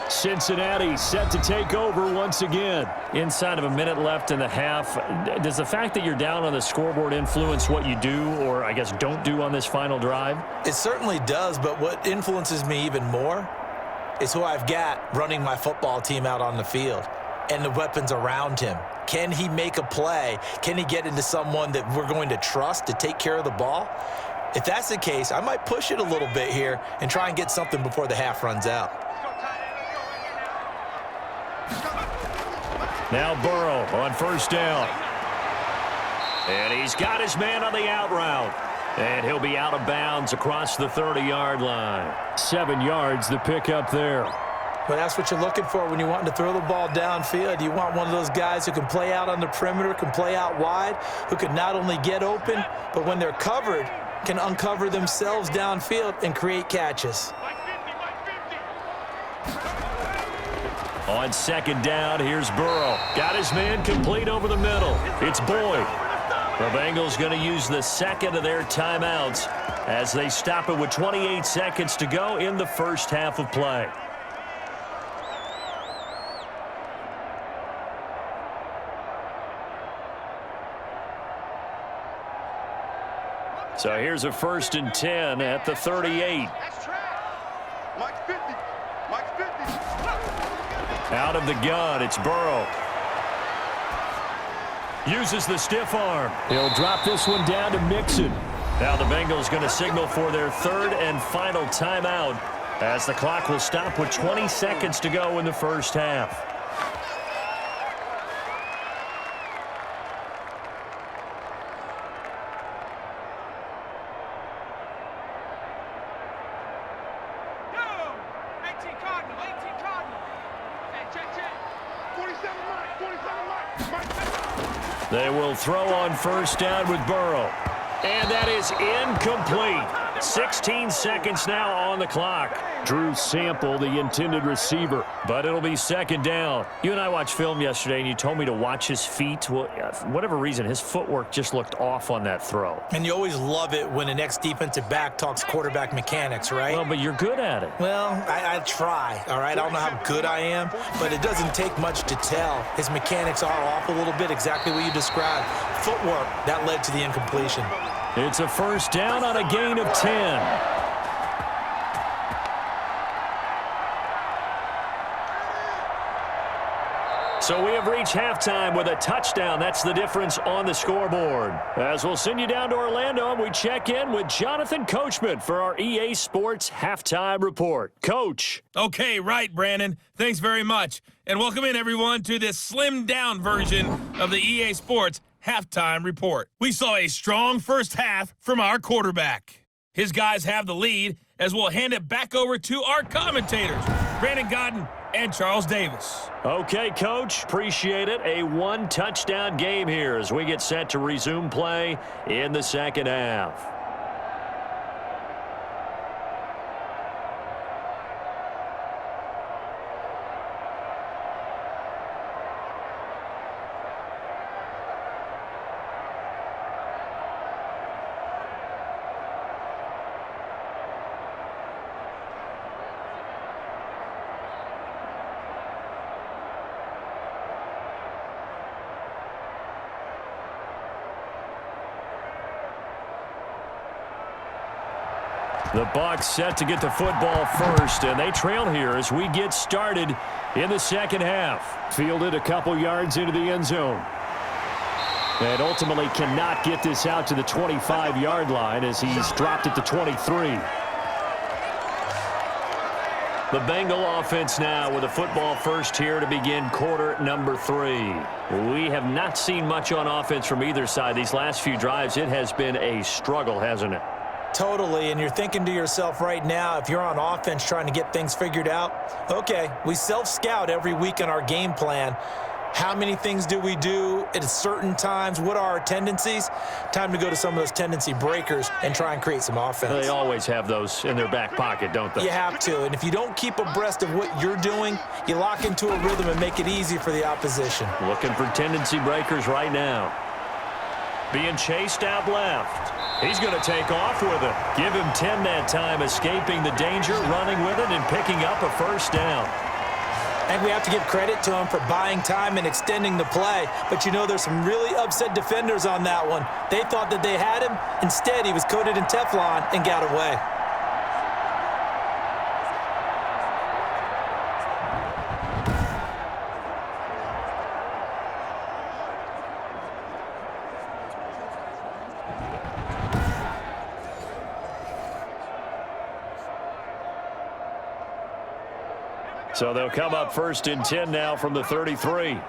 Cincinnati set to take over once again. Inside of a minute left in the half, does the fact that you're down on the scoreboard influence what you do, or I guess don't do on this final drive? It certainly does, but what influences me even more is who I've got running my football team out on the field and the weapons around him. Can he make a play? Can he get into someone that we're going to trust to take care of the ball? If that's the case, I might push it a little bit here and try and get something before the half runs out. Now Burrow on first down. And he's got his man on the out route. And he'll be out of bounds across the 30-yard line. 7 yards, the pickup there. Well, that's what you're looking for when you want to throw the ball downfield. You want one of those guys who can play out on the perimeter, can play out wide, who can not only get open, but when they're covered, can uncover themselves downfield and create catches. On second down, here's Burrow. Got his man complete over the middle. It's Boyd. The Bengals going to use the second of their timeouts as they stop it with 28 seconds to go in the first half of play. So here's a 1st and 10 at the 38. Out of the gun, it's Burrow. Uses the stiff arm. He'll drop this one down to Mixon. Now the Bengals going to signal for their 3rd and final timeout as the clock will stop with 20 seconds to go in the first half. They will throw on first down with Burrow. And that is incomplete. 16 seconds now on the clock. Drew Sample, the intended receiver, but it'll be 2nd down. You and I watched film yesterday, and you told me to watch his feet. Well, for whatever reason, his footwork just looked off on that throw. And you always love it when an ex-defensive back talks quarterback mechanics, right? Well, but you're good at it. Well, I try, all right? I don't know how good I am, but it doesn't take much to tell. His mechanics are off a little bit, exactly what you described. Footwork, that led to the incompletion. It's a 1st down on a gain of 10. So we have reached halftime with a touchdown. That's the difference on the scoreboard. As we'll send you down to Orlando, and we check in with Jonathan Coachman for our EA Sports Halftime Report. Coach. Okay, right, Brandon. Thanks very much. And welcome in, everyone, to this slimmed-down version of the EA Sports Halftime Report. We saw a strong first half from our quarterback. His guys have the lead as we'll hand it back over to our commentators, Brandon Godden and Charles Davis. Okay, Coach. Appreciate it. A 1-touchdown game here as we get set to resume play in the second half. The Bucs set to get the football first, and they trail here as we get started in the second half. Fielded a couple yards into the end zone. And ultimately cannot get this out to the 25-yard line as he's dropped it to 23. The Bengal offense now with a football first here to begin quarter number 3. We have not seen much on offense from either side. These last few drives, it has been a struggle, hasn't it? Totally, and you're thinking to yourself right now, if you're on offense trying to get things figured out, okay, we self-scout every week in our game plan, How many things do we do at certain times? What are our tendencies? Time to go to some of those tendency breakers and try and create some offense. They always have those in their back pocket, don't they? You have to, and if you don't keep abreast of what you're doing, you lock into a rhythm and make it easy for the opposition. Looking for tendency breakers right now. Being chased out left. He's going to take off with it. Give him 10 that time, escaping the danger, running with it, and picking up a first down. I think we have to give credit to him for buying time and extending the play. But you know, there's some really upset defenders on that one. They thought that they had him. Instead, he was coated in Teflon and got away. So they'll come up 1st and 10 now from the 33.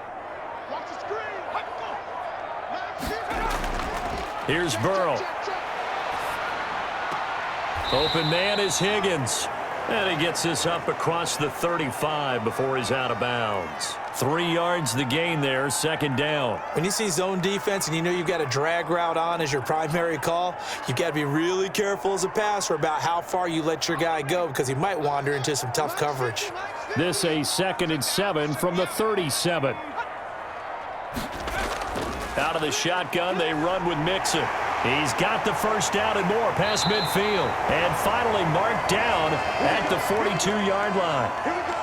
Here's Burrow. Open man is Higgins. And he gets this up across the 35 before he's out of bounds. 3 yards the gain there, 2nd down. When you see zone defense and you know you've got a drag route on as your primary call, you've got to be really careful as a passer about how far you let your guy go because he might wander into some tough coverage. This a 2nd and 7 from the 37. Out of the shotgun, they run with Mixon. He's got the first down and more past midfield. And finally marked down at the 42-yard line.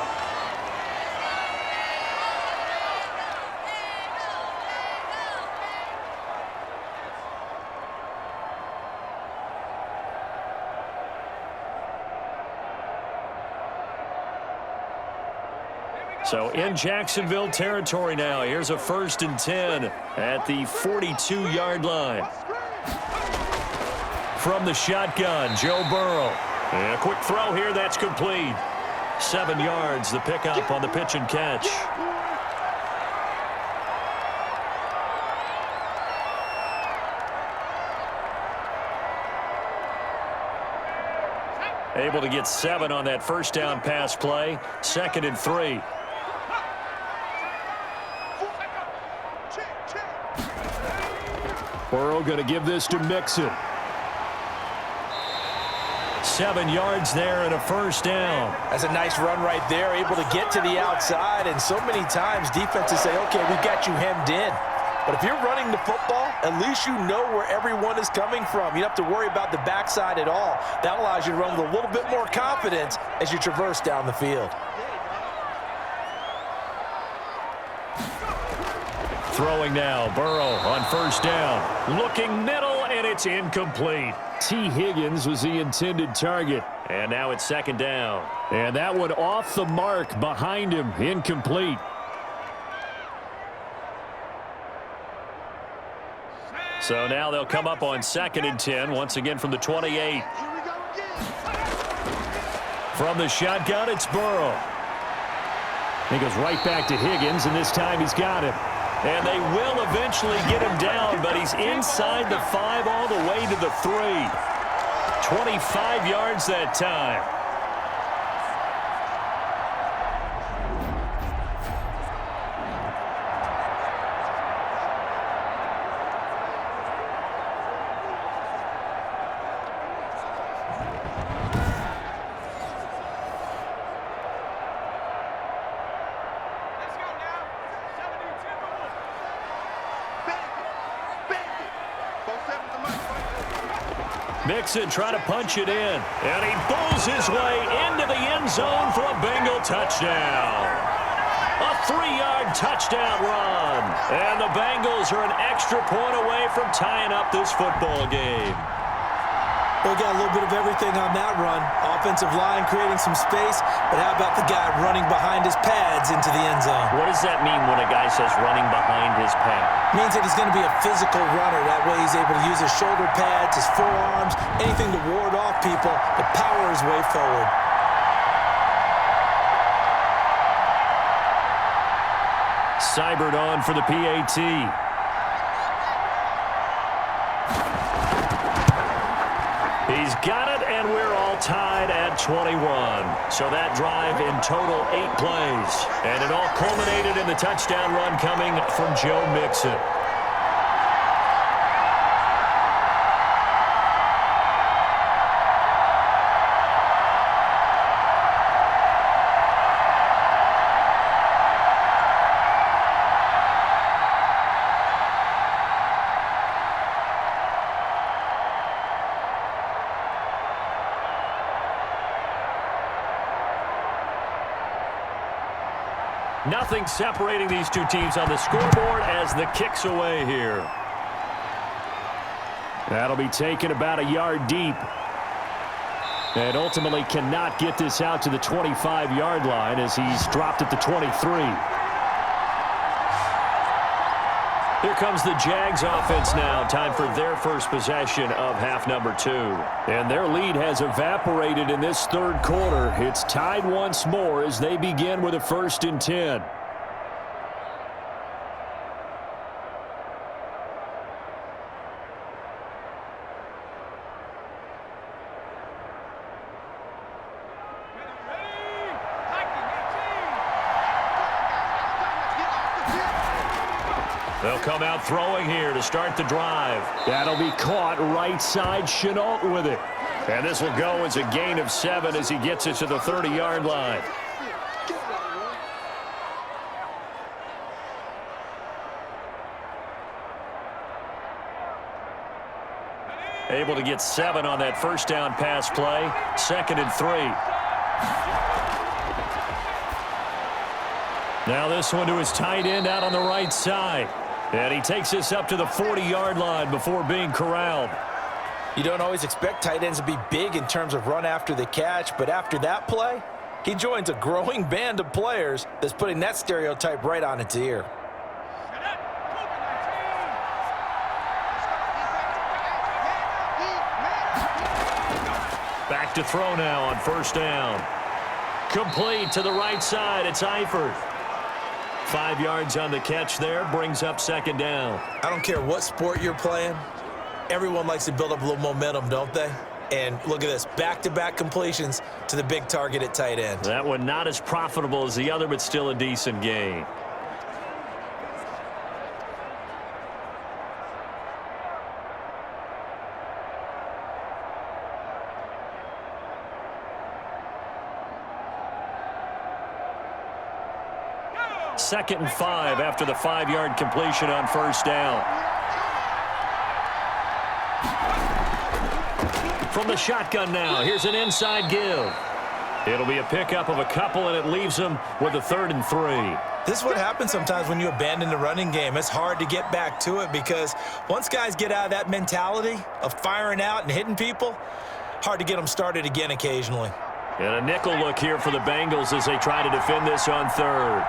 So in Jacksonville territory now. Here's a 1st and 10 at the 42-yard line. From the shotgun, Joe Burrow. And a quick throw here, that's complete. 7 yards, the pickup on the pitch and catch. Able to get 7 on that first down pass play. 2nd and 3. Burrow going to give this to Mixon. 7 yards there and a first down. That's a nice run right there, able to get to the outside. And so many times defenses say, okay, we've got you hemmed in. But if you're running the football, at least you know where everyone is coming from. You don't have to worry about the backside at all. That allows you to run with a little bit more confidence as you traverse down the field. Throwing now, Burrow on first down. Looking middle, and it's incomplete. T. Higgins was the intended target. And now it's 2nd down. And that one off the mark behind him, incomplete. So now they'll come up on 2nd and 10, once again from the 28. From the shotgun, it's Burrow. He goes right back to Higgins, and this time he's got him. And they will eventually get him down, but he's inside the 5 all the way to the 3. 25 yards that time. Mixon trying to punch it in, and he pulls his way into the end zone for a Bengal touchdown. A 3-yard touchdown run, and the Bengals are an extra point away from tying up this football game. We got a little bit of everything on that run. Offensive line creating some space, but how about the guy running behind his pads into the end zone? What does that mean when a guy says running behind his pad? Means that he's going to be a physical runner. That way he's able to use his shoulder pads, his forearms, anything to ward off people, but power his way forward. Seibert on for the PAT. He's got it, And we're all tied at 21. So that drive in total 8 plays. And it all culminated in the touchdown run coming from Joe Mixon. Nothing separating these two teams on the scoreboard as the kick's away here. That'll be taken about a yard deep. And ultimately cannot get this out to the 25-yard line as he's dropped at the 23. Here comes the Jags offense now. Time for their first possession of half number 2. And their lead has evaporated in this third quarter. It's tied once more as they begin with a 1st and 10. They'll come out throwing here to start the drive. That'll be caught right side. Shenault with it. And this will go as a gain of 7 as he gets it to the 30-yard line. Able to get 7 on that first down pass play. 2nd and 3. Now this one to his tight end out on the right side. And he takes this up to the 40-yard line before being corralled. You don't always expect tight ends to be big in terms of run after the catch, but after that play, he joins a growing band of players that's putting that stereotype right on its ear. Back to throw now on 1st down. Complete to the right side. It's Eifert. 5 yards on the catch there, brings up 2nd down. I don't care what sport you're playing. Everyone likes to build up a little momentum, don't they? And look at this, back-to-back completions to the big target at tight end. That one not as profitable as the other, but still a decent gain. Second and 5 after the 5-yard completion on 1st down. From the shotgun now, here's an inside give. It'll be a pickup of a couple, and it leaves them with a 3rd and 3. This is what happens sometimes when you abandon the running game. It's hard to get back to it because once guys get out of that mentality of firing out and hitting people, hard to get them started again occasionally. And a nickel look here for the Bengals as they try to defend this on 3rd.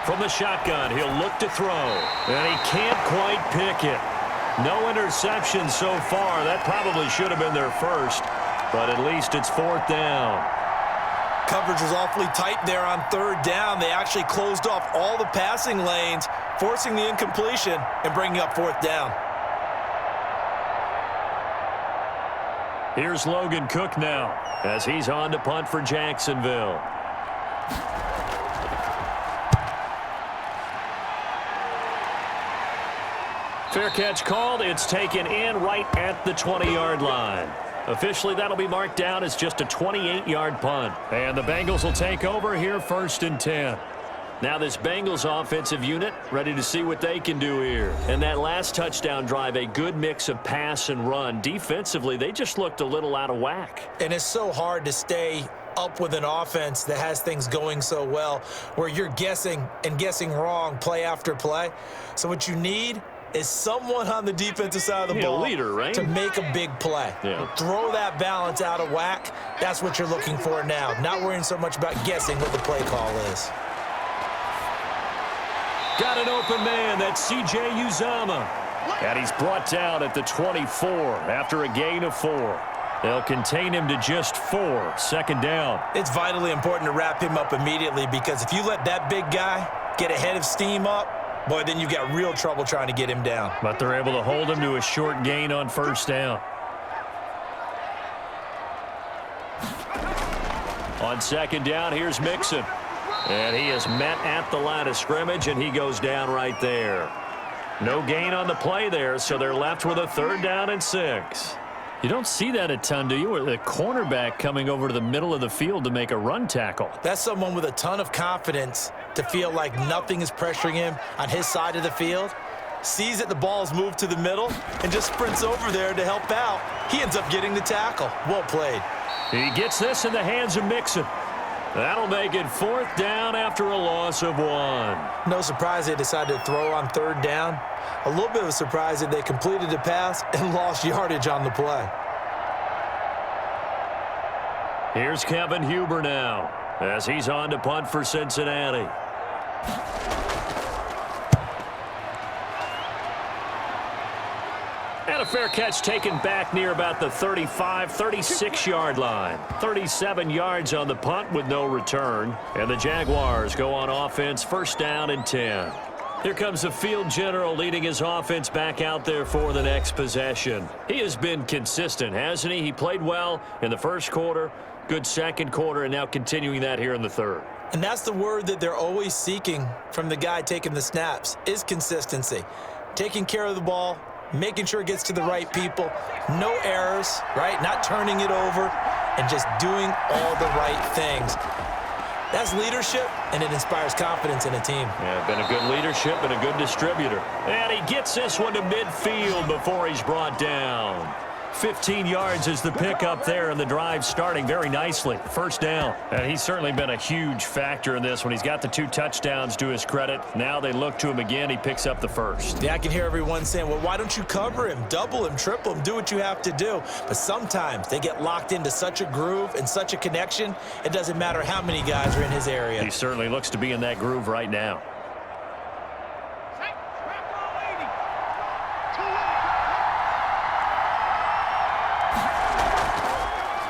From the shotgun, he'll look to throw, and he can't quite pick it. No interception so far. That probably should have been their first, but at least it's 4th down. Coverage was awfully tight there on 3rd down. They actually closed off all the passing lanes, forcing the incompletion and bringing up 4th down. Here's Logan Cook now as he's on to punt for Jacksonville. Fair catch called. It's taken in right at the 20-yard line. Officially, that'll be marked down as just a 28-yard punt. And the Bengals will take over here 1st and 10. Now this Bengals offensive unit ready to see what they can do here. And that last touchdown drive, a good mix of pass and run. Defensively, they just looked a little out of whack. And it's so hard to stay up with an offense that has things going so well, where you're guessing and guessing wrong play after play. So what you need is someone on the defensive side of the ball leader, right? to make a big play. Yeah. Throw that balance out of whack. That's what you're looking for now. Not worrying so much about guessing what the play call is. Got an open man. That's C.J. Uzomah. And he's brought down at the 24 after a gain of 4. They'll contain him to just 4. 2nd down. It's vitally important to wrap him up immediately because if you let that big guy get a head of steam up, Boy, then you've got real trouble trying to get him down. But they're able to hold him to a short gain on first down. On second down, here's Mixon. And he is met at the line of scrimmage, and he goes down right there. No gain on the play there, so they're left with a 3rd down and 6. You don't see that a ton, do you? Or the cornerback coming over to the middle of the field to make a run tackle. That's someone with a ton of confidence to feel like nothing is pressuring him on his side of the field. Sees that the ball's moved to the middle and just sprints over there to help out. He ends up getting the tackle. Well played. He gets this in the hands of Mixon. That'll make it 4th down after a loss of 1. No surprise they decided to throw on 3rd down. A little bit of a surprise that they completed the pass and lost yardage on the play. Here's Kevin Huber now as he's on to punt for Cincinnati. And a fair catch taken back near about the 35, 36-yard line. 37 yards on the punt with no return. And the Jaguars go on offense, 1st down and 10. Here comes the field general leading his offense back out there for the next possession. He has been consistent, hasn't he? He played well in the first quarter, good second quarter, and now continuing that here in the 3rd. And that's the word that they're always seeking from the guy taking the snaps, is consistency. Taking care of the ball, making sure it gets to the right people, no errors, right? Not turning it over, and just doing all the right things. That's leadership, and it inspires confidence in a team. Yeah, been a good leadership and a good distributor. And he gets this one to midfield before he's brought down. 15 yards is the pickup there, and the drive starting very nicely. 1st down. And he's certainly been a huge factor in this when he's got the 2 touchdowns to his credit. Now they look to him again. He picks up the 1st. Yeah, I can hear everyone saying, well, why don't you cover him, double him, triple him, do what you have to do. But sometimes they get locked into such a groove and such a connection, it doesn't matter how many guys are in his area. He certainly looks to be in that groove right now.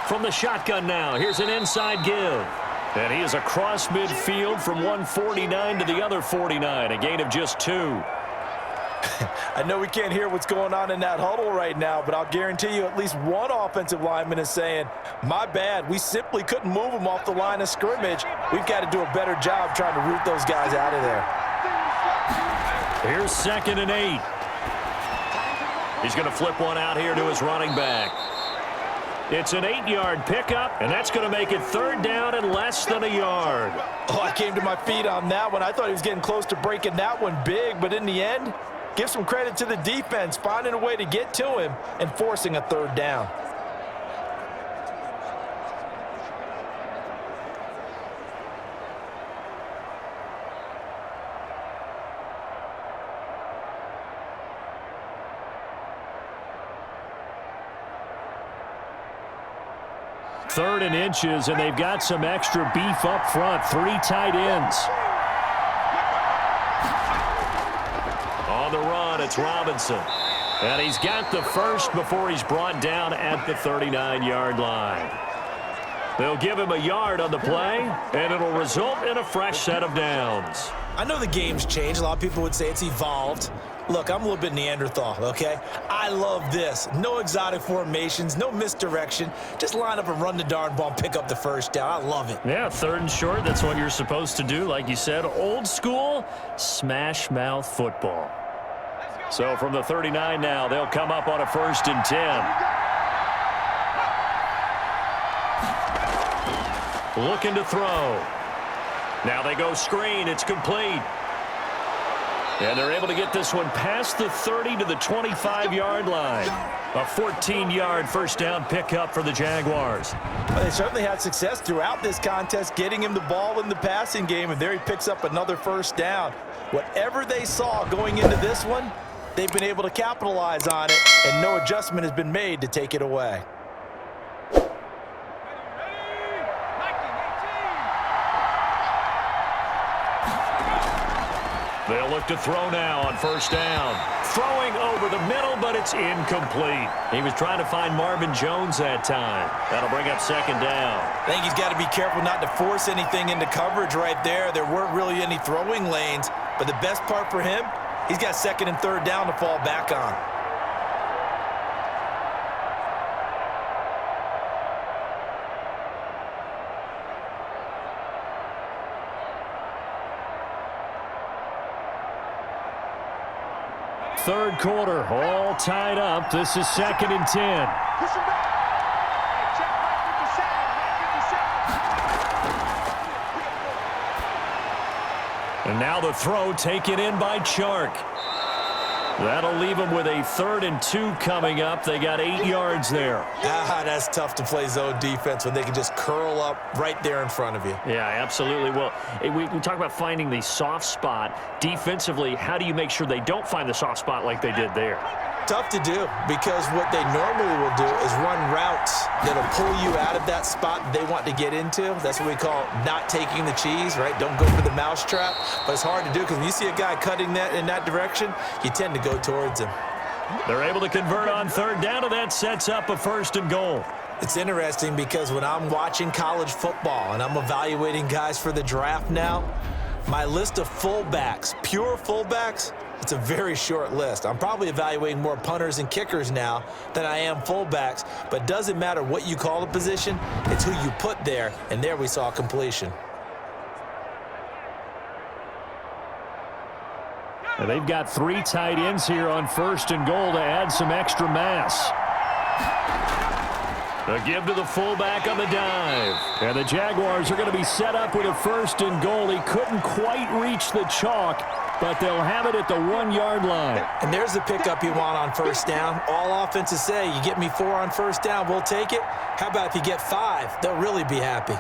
From the shotgun now, here's an inside give. And he is across midfield from 149 to the other 49, a gain of just 2. I know we can't hear what's going on in that huddle right now, but I'll guarantee you at least one offensive lineman is saying, my bad, we simply couldn't move them off the line of scrimmage. We've got to do a better job trying to root those guys out of there. Here's 2nd and 8. He's going to flip one out here to his running back. It's an 8-yard pickup, and that's going to make it 3rd down and less than a yard. Oh, I came to my feet on that one. I thought he was getting close to breaking that one big, but in the end, give some credit to the defense, finding a way to get to him and forcing a 3rd down. Third and inches, and they've got some extra beef up front. 3 tight ends. On the run, it's Robinson. And he's got the 1st before he's brought down at the 39-yard line. They'll give him a yard on the play, and it'll result in a fresh set of downs. I know the game's changed. A lot of people would say it's evolved. Look, I'm a little bit Neanderthal, okay? I love this. No exotic formations, no misdirection. Just line up and run the darn ball and pick up the 1st down. I love it. Yeah, 3rd and short, that's what you're supposed to do. Like you said, old school, smash mouth football. So from the 39 now, they'll come up on a 1st and 10. Looking to throw. Now they go screen. It's complete. And they're able to get this one past the 30 to the 25-yard line. A 14-yard 1st down pickup for the Jaguars. Well, they certainly had success throughout this contest, getting him the ball in the passing game, and there he picks up another 1st down. Whatever they saw going into this one, they've been able to capitalize on it, and no adjustment has been made to take it away. They'll look to throw now on 1st down. Throwing over the middle, but it's incomplete. He was trying to find Marvin Jones that time. That'll bring up 2nd down. I think he's got to be careful not to force anything into coverage right there. There weren't really any throwing lanes. But the best part for him, he's got second and third down to fall back on. Third quarter, all tied up. This is 2nd and 10. And now the throw taken in by Chark. That'll leave them with a 3rd and 2 coming up. They got 8 yards there. That's tough to play zone defense when they can just curl up right there in front of you. Yeah, absolutely. Well, we talk about finding the soft spot. Defensively, how do you make sure they don't find the soft spot like they did there? Tough to do, because what they normally will do is run routes that'll pull you out of that spot they want to get into. That's what we call not taking the cheese, right? Don't go for the mousetrap. But it's hard to do because when you see a guy cutting that in that direction, you tend to go towards him. They're able to convert on 3rd down, and that sets up a 1st and goal. It's interesting because when I'm watching college football and I'm evaluating guys for the draft now, my list of fullbacks, pure fullbacks, it's a very short list. I'm probably evaluating more punters and kickers now than I am fullbacks, but doesn't matter what you call the position, it's who you put there, and there we saw completion. And they've got 3 tight ends here on 1st and goal to add some extra mass. A give to the fullback on the dive. And the Jaguars are going to be set up with a 1st and goal. He couldn't quite reach the chalk, but they'll have it at the 1-yard line. And there's the pickup you want on 1st down. All offenses say, you get me 4 on 1st down, we'll take it. How about if you get 5? They'll really be happy.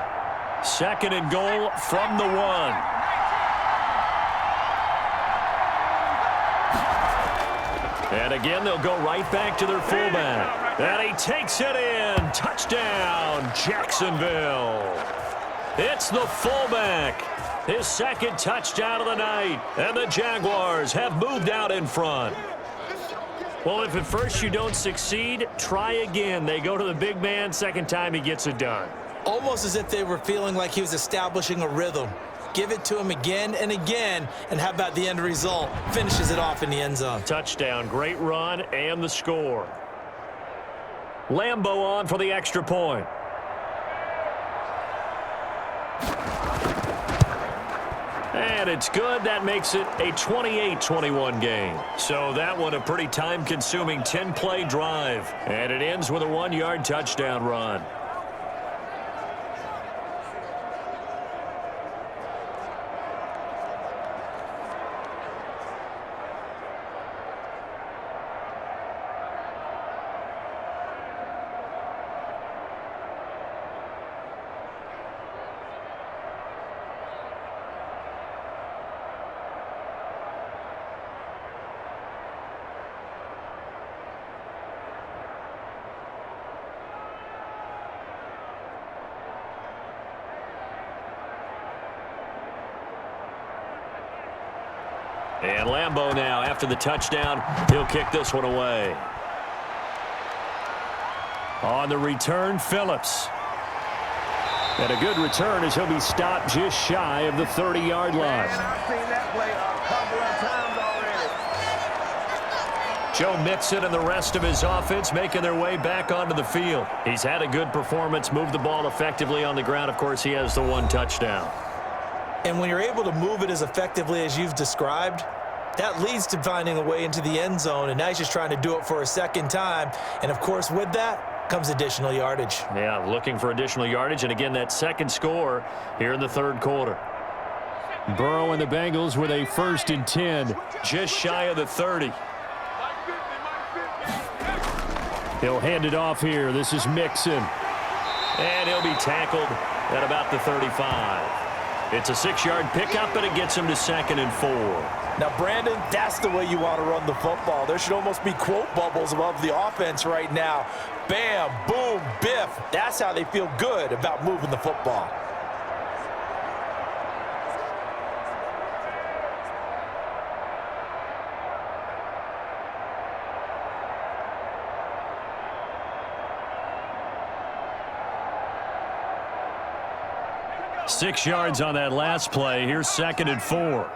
2nd and goal from the 1. And again, they'll go right back to their fullback. And he takes it in. Touchdown, Jacksonville. It's the fullback. His 2nd touchdown of the night. And the Jaguars have moved out in front. Well, if at first you don't succeed, try again. They go to the big man. 2nd time he gets it done. Almost as if they were feeling like he was establishing a rhythm. Give it to him again and again, and how about the end result? Finishes it off in the end zone. Touchdown, great run, and the score. Lambo on for the extra point. And it's good. That makes it a 28-21 game. So that one a pretty time-consuming 10-play drive. And it ends with a 1-yard touchdown run. And Lambo now, after the touchdown, he'll kick this one away. On the return, Phillips. And a good return as he'll be stopped just shy of the 30-yard line. I've seen that play a couple of times already. Joe Mixon and the rest of his offense making their way back onto the field. He's had a good performance, moved the ball effectively on the ground. Of course, he has the 1 touchdown. And when you're able to move it as effectively as you've described, that leads to finding a way into the end zone, and now he's just trying to do it for a 2nd time. And, of course, with that comes additional yardage. Yeah, looking for additional yardage, and again, that 2nd score here in the 3rd quarter. Burrow and the Bengals with a 1st and 10, just shy of the 30. He'll hand it off here. This is Mixon. And he'll be tackled at about the 35. It's a 6-yard pickup, and it gets him to 2nd and 4. Now, Brandon, that's the way you want to run the football. There should almost be quote bubbles above the offense right now. Bam, boom, biff. That's how they feel good about moving the football. Six yards on that last play. Here's 2nd and 4.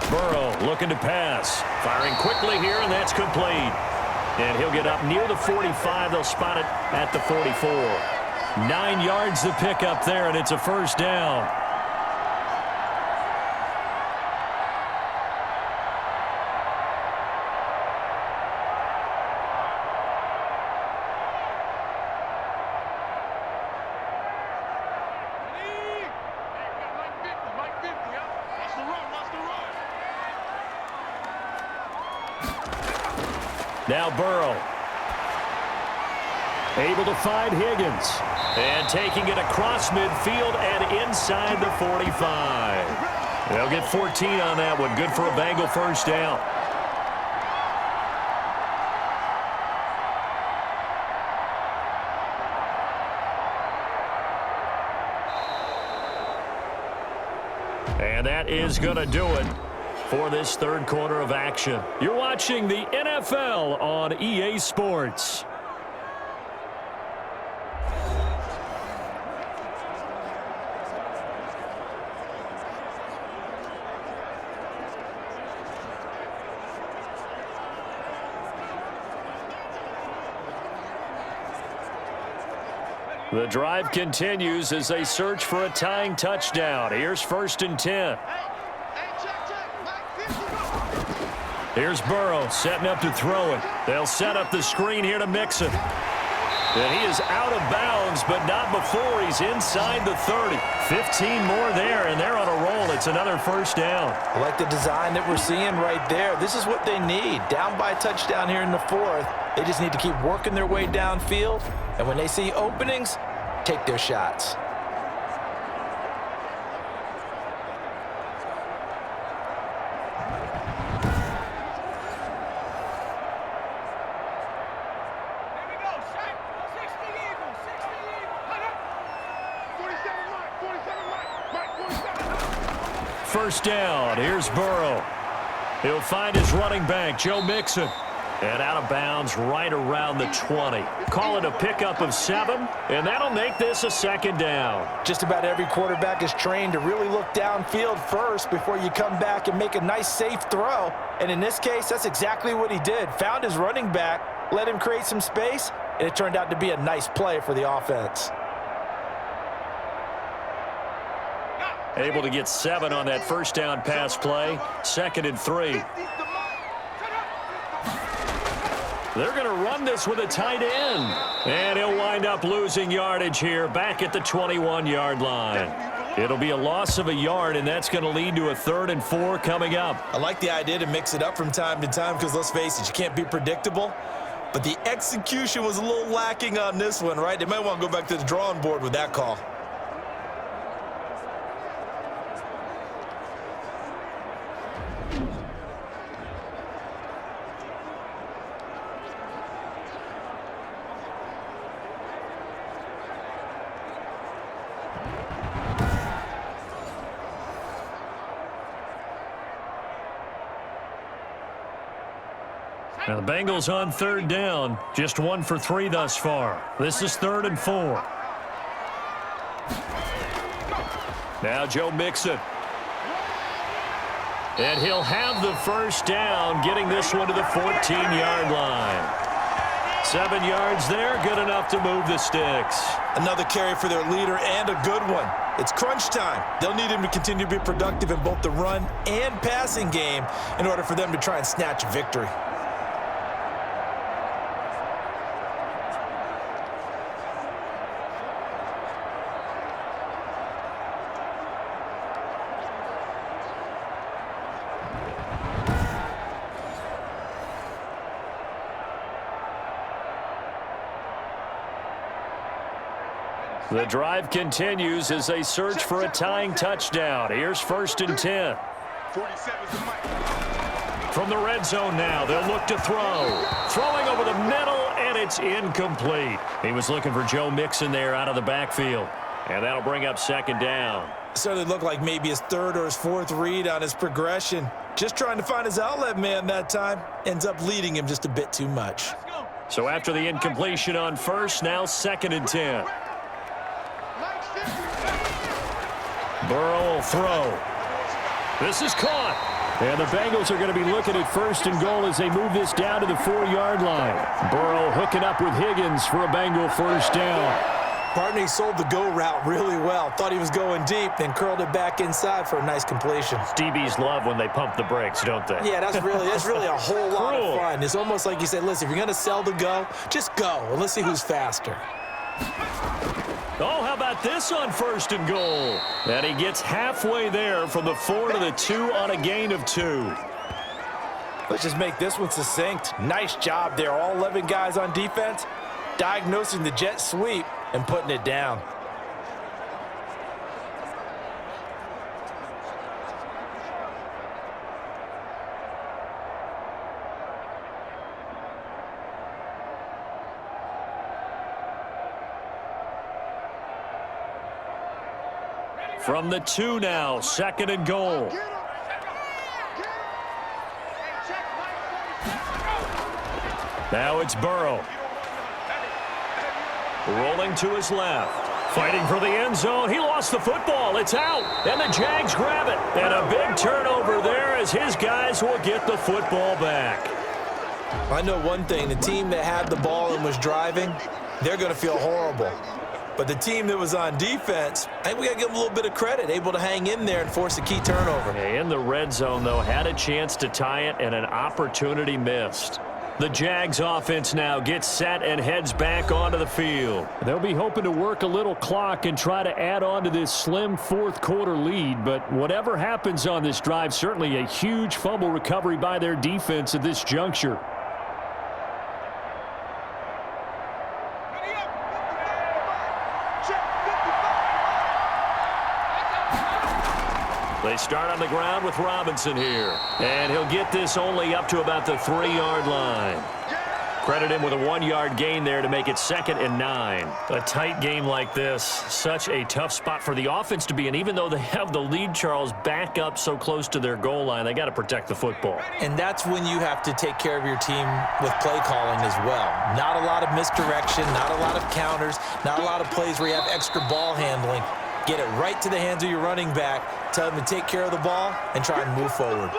Burrow looking to pass. Firing quickly here, and that's complete. And he'll get up near the 45. They'll spot it at the 44. 9 yards to pick up there, and it's a first down. Now Burrow. Able to find Higgins. And taking it across midfield and inside the 45. They'll get 14 on that one. Good for a Bengal first down. And that is going to do it for this third quarter of action. You're watching the NFL on EA Sports. The drive continues as they search for a tying touchdown. Here's 1st and 10. Here's Burrow setting up to throw it. They'll set up the screen here to Mixon. And he is out of bounds, but not before he's inside the 30. 15 more there, and they're on a roll. It's another first down. I like the design that we're seeing right there. This is what they need. Down by a touchdown here in the 4th. They just need to keep working their way downfield. And when they see openings, take their shots. First down. Here's Burrow. He'll find his running back, Joe Mixon. And out of bounds right around the 20. Call it a pickup of 7, and that'll make this a second down. Just about every quarterback is trained to really look downfield first before you come back and make a nice, safe throw. And in this case, that's exactly what he did. Found his running back, let him create some space, and it turned out to be a nice play for the offense. Able to get 7 on that first down pass play. 2nd and 3. They're going to run this with a tight end. And he'll wind up losing yardage here back at the 21-yard line. It'll be a loss of a yard, and that's going to lead to a 3rd and 4 coming up. I like the idea to mix it up from time to time because, let's face it, you can't be predictable. But the execution was a little lacking on this one, right? They might want to go back to the drawing board with that call. Now the Bengals on 3rd down. Just 1 for 3 thus far. This is 3rd and 4. Now Joe Mixon. And he'll have the first down, getting this one to the 14-yard line. 7 yards there, good enough to move the sticks. Another carry for their leader and a good one. It's crunch time. They'll need him to continue to be productive in both the run and passing game in order for them to try and snatch a victory. The drive continues as they search for a tying touchdown. Here's 1st and 10. From the red zone now, they'll look to throw. Throwing over the middle, and it's incomplete. He was looking for Joe Mixon there out of the backfield. And that'll bring up 2nd down. Certainly looked like maybe his 3rd or his 4th read on his progression. Just trying to find his outlet man that time. Ends up leading him just a bit too much. So after the incompletion on 1st, now 2nd and 10. Burrow will throw. This is caught. And the Bengals are going to be looking at 1st and goal as they move this down to the 4-yard line. Burrow hooking up with Higgins for a Bengal first down. Partner, he sold the go route really well. Thought he was going deep, then curled it back inside for a nice completion. DBs love when they pump the brakes, don't they? Yeah, that's really a whole lot of fun. It's almost like you said, listen, if you're going to sell the go, just go, and let's see who's faster. Oh, how about this on 1st and goal? And he gets halfway there from the 4 to the 2 on a gain of 2. Let's just make this one succinct. Nice job there. All 11 guys on defense, diagnosing the jet sweep and putting it down. From the 2 now, 2nd and goal. Now it's Burrow. Rolling to his left. Fighting for the end zone. He lost the football. It's out. And the Jags grab it. And a big turnover there as his guys will get the football back. I know one thing. The team that had the ball and was driving, they're going to feel horrible. But the team that was on defense, I think we got to give them a little bit of credit, able to hang in there and force a key turnover. In the red zone, though, had a chance to tie it and an opportunity missed. The Jags offense now gets set and heads back onto the field. They'll be hoping to work a little clock and try to add on to this slim 4th quarter lead, but whatever happens on this drive, certainly a huge fumble recovery by their defense at this juncture. They start on the ground with Robinson here. And he'll get this only up to about the 3-yard line. Credit him with a 1-yard gain there to make it 2nd and 9. A tight game like this, such a tough spot for the offense to be in. Even though they have the lead, Charles, back up so close to their goal line, they got to protect the football. And that's when you have to take care of your team with play calling as well. Not a lot of misdirection, not a lot of counters, not a lot of plays where you have extra ball handling. Get it right to the hands of your running back, tell them to take care of the ball, and try and move forward.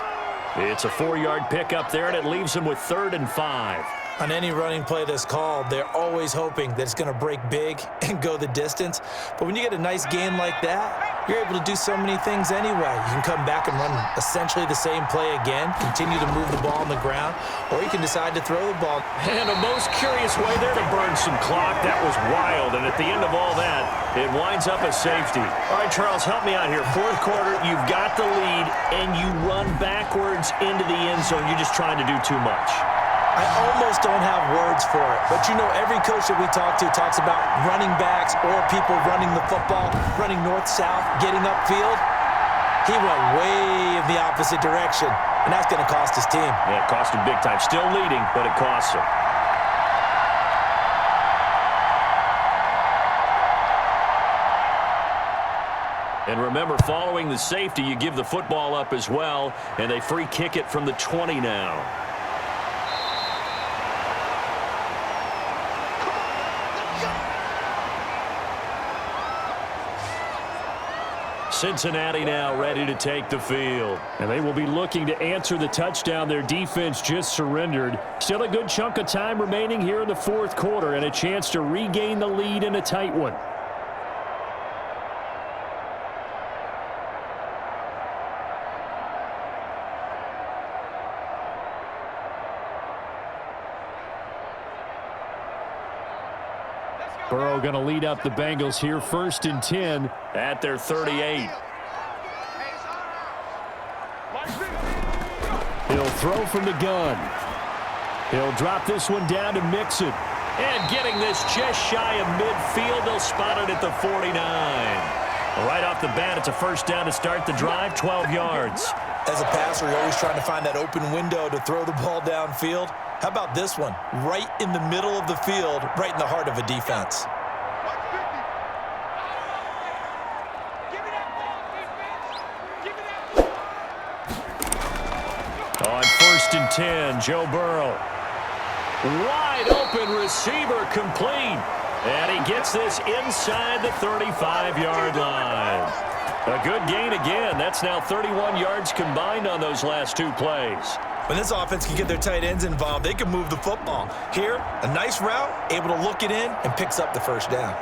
It's a 4-yard pickup there, and it leaves them with 3rd and 5. On any running play that's called, they're always hoping that it's going to break big and go the distance. But when you get a nice gain like that, you're able to do so many things anyway. You can come back and run essentially the same play again, continue to move the ball on the ground, or you can decide to throw the ball. And a most curious way there to burn some clock. That was wild, and at the end of all that, it winds up a safety. All right, Charles, help me out here. 4th quarter, you've got the lead, and you run backwards into the end zone. You're just trying to do too much. I almost don't have words for it, but you know every coach that we talk to talks about running backs or people running the football, running north-south, getting upfield. He went way in the opposite direction, and that's going to cost his team. Yeah, it cost him big time. Still leading, but it costs him. And remember, following the safety, you give the football up as well, and they free kick it from the 20 now. Cincinnati now ready to take the field. And they will be looking to answer the touchdown their defense just surrendered. Still a good chunk of time remaining here in the 4th quarter and a chance to regain the lead in a tight one. Burrow going to lead up the Bengals here, 1st and 10 at their 38. He'll throw from the gun. He'll drop this one down to Mixon. And getting this just shy of midfield, they'll spot it at the 49. Right off the bat, it's a 1st down to start the drive, 12 yards. As a passer, you're always trying to find that open window to throw the ball downfield. How about this one? Right in the middle of the field, right in the heart of a defense. On 1st and 10, Joe Burrow. Wide open receiver complete. And he gets this inside the 35-yard line. A good gain again. That's now 31 yards combined on those last two plays. When this offense can get their tight ends involved, they can move the football. Here, a nice route, able to look it in, and picks up the first down.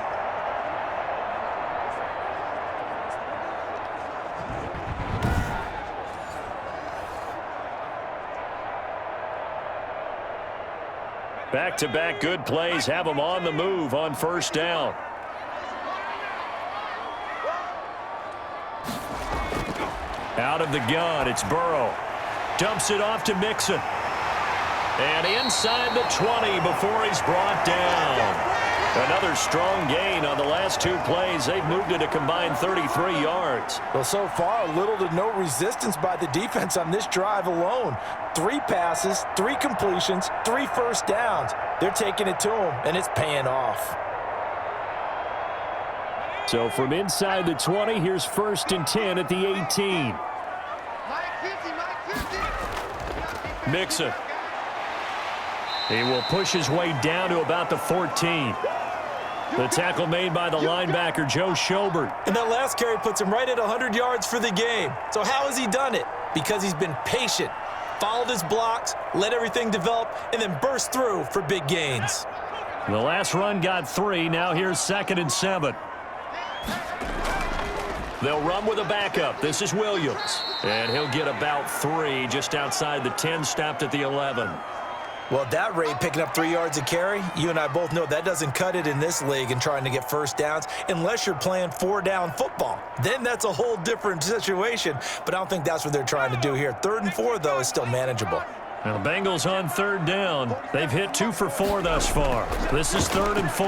Back-to-back good plays have them on the move on first down. Out of the gun, it's Burrow. Dumps it off to Mixon. And inside the 20 before he's brought down. Another strong gain on the last two plays. They've moved it a combined 33 yards. Well, so far, little to no resistance by the defense on this drive alone. 3 passes, 3 completions, 3 first downs. They're taking it to them, and it's paying off. So from inside the 20, here's 1st and 10 at the 18. Mixon. He will push his way down to about the 14. The tackle made by the linebacker, Joe Schobert. And that last carry puts him right at 100 yards for the game. So how has he done it? Because he's been patient, followed his blocks, let everything develop, and then burst through for big gains. The last run got 3. Now here's 2nd and 7. They'll run with a backup. This is Williams. And he'll get about 3 just outside the 10, stopped at the 11. Well, at that rate, picking up 3 yards a carry, you and I both know that doesn't cut it in this league and trying to get first downs unless you're playing 4-down football. Then that's a whole different situation, but I don't think that's what they're trying to do here. 3rd and 4, though, is still manageable. Now, the Bengals on 3rd down. They've hit 2 for 4 thus far. This is 3rd and 4.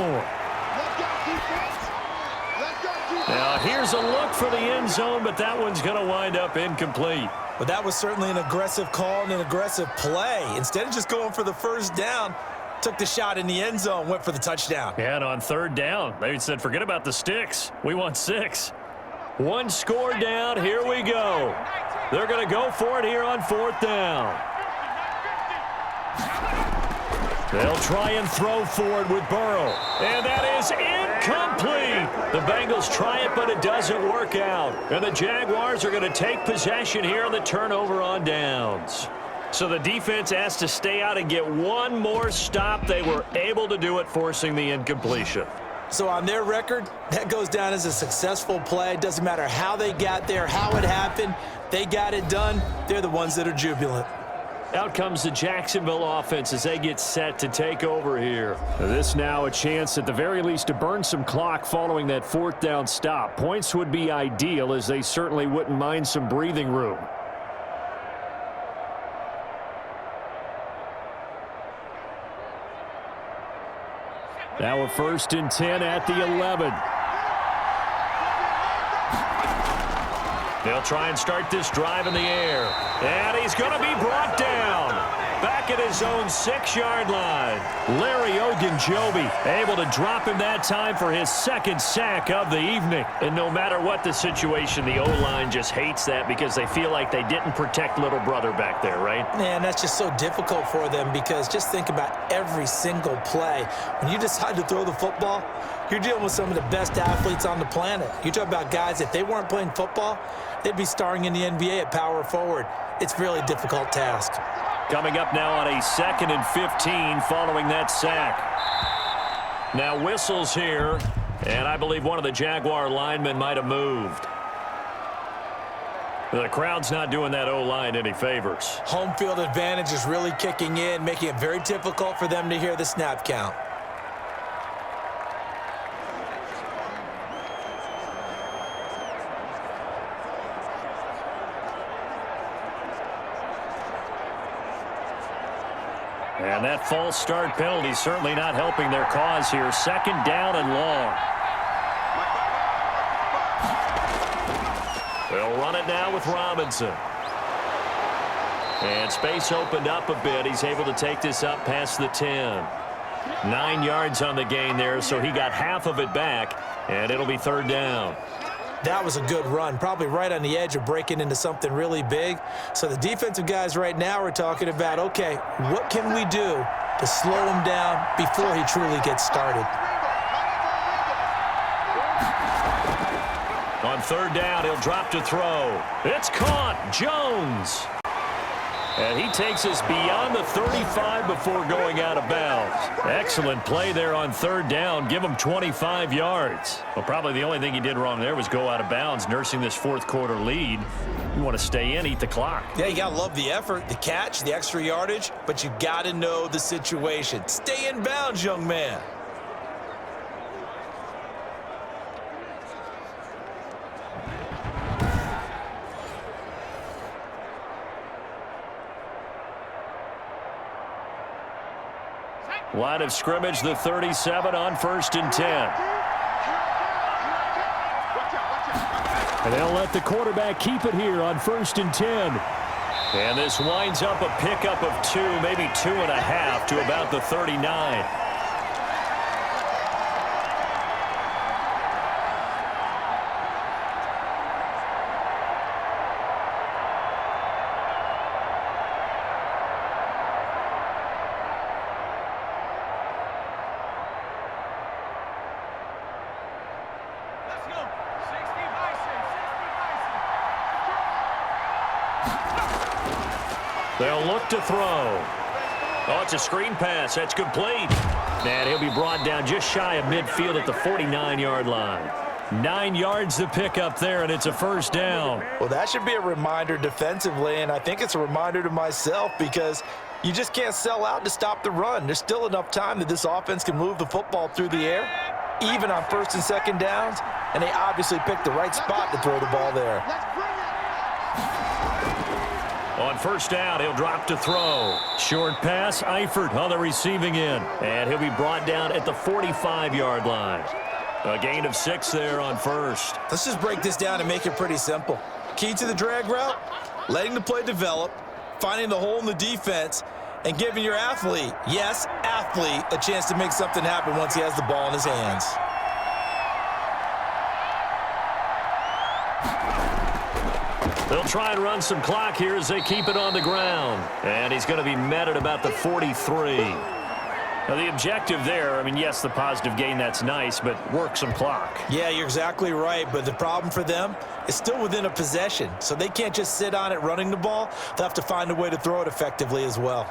Now, here's a look for the end zone, but that one's going to wind up incomplete. But that was certainly an aggressive call and an aggressive play. Instead of just going for the first down, took the shot in the end zone, went for the touchdown. And on 3rd down, they said, forget about the sticks. We want 6. 1 score down. Here we go. They're going to go for it here on 4th down. They'll try and throw for it with Burrow. And that is incomplete. The Bengals try it, but it doesn't work out. And the Jaguars are going to take possession here on the turnover on downs. So the defense has to stay out and get one more stop. They were able to do it, forcing the incompletion. So on their record, that goes down as a successful play. Doesn't matter how they got there, how it happened. They got it done. They're the ones that are jubilant. Out comes the Jacksonville offense as they get set to take over here. This now a chance at the very least to burn some clock following that 4th down stop. Points would be ideal as they certainly wouldn't mind some breathing room. Now a 1st and 10 at the 11. They'll try and start this drive in the air. And he's going to be brought down. Back at his own 6-yard line. Larry Ogunjobi able to drop him that time for his 2nd sack of the evening. And no matter what the situation, the O-line just hates that because they feel like they didn't protect little brother back there, right? Man, that's just so difficult for them because just think about every single play. When you decide to throw the football, you're dealing with some of the best athletes on the planet. You talk about guys, if they weren't playing football, they'd be starring in the NBA at power forward. It's a really difficult task. Coming up now on a 2nd and 15 following that sack. Now whistles here, and I believe one of the Jaguar linemen might have moved. The crowd's not doing that O-line any favors. Home field advantage is really kicking in, making it very difficult for them to hear the snap count. And that false start penalty certainly not helping their cause here. 2nd down and long. They'll run it now with Robinson. And space opened up a bit. He's able to take this up past the 10. 9 yards on the gain there, so he got half of it back, and it'll be 3rd down. That was a good run, probably right on the edge of breaking into something really big. So the defensive guys right now are talking about, okay, what can we do to slow him down before he truly gets started? On third down, he'll drop to throw. It's caught. Jones. And he takes us beyond the 35 before going out of bounds. Excellent play there on third down. Give him 25 yards. Well, probably the only thing he did wrong there was go out of bounds, nursing this fourth quarter lead. You want to stay in, eat the clock. Yeah, you got to love the effort, the catch, the extra yardage, but you got to know the situation. Stay in bounds, young man. Line of scrimmage, the 37 on 1st and 10. And they'll let the quarterback keep it here on 1st and 10. And this winds up a pickup of 2, maybe 2.5 to about the 39. They'll look to throw. Oh, it's a screen pass. That's complete. And he'll be brought down just shy of midfield at the 49-yard line. 9 yards to pick up there, and it's a first down. Well, that should be a reminder defensively, and I think it's a reminder to myself because you just can't sell out to stop the run. There's still enough time that this offense can move the football through the air, even on 1st and 2nd downs, and they obviously picked the right spot to throw the ball there. On first down, he'll drop to throw. Short pass, Eifert on the receiving end. And he'll be brought down at the 45-yard line. A gain of 6 there on first. Let's just break this down and make it pretty simple. Key to the drag route, letting the play develop, finding the hole in the defense, and giving your athlete, yes, athlete, a chance to make something happen once he has the ball in his hands. They'll try and run some clock here as they keep it on the ground. And he's going to be met at about the 43. Now, the objective there, I mean, yes, the positive gain, that's nice, but work some clock. Yeah, you're exactly right, but the problem for them is still within a possession, so they can't just sit on it running the ball. They'll have to find a way to throw it effectively as well.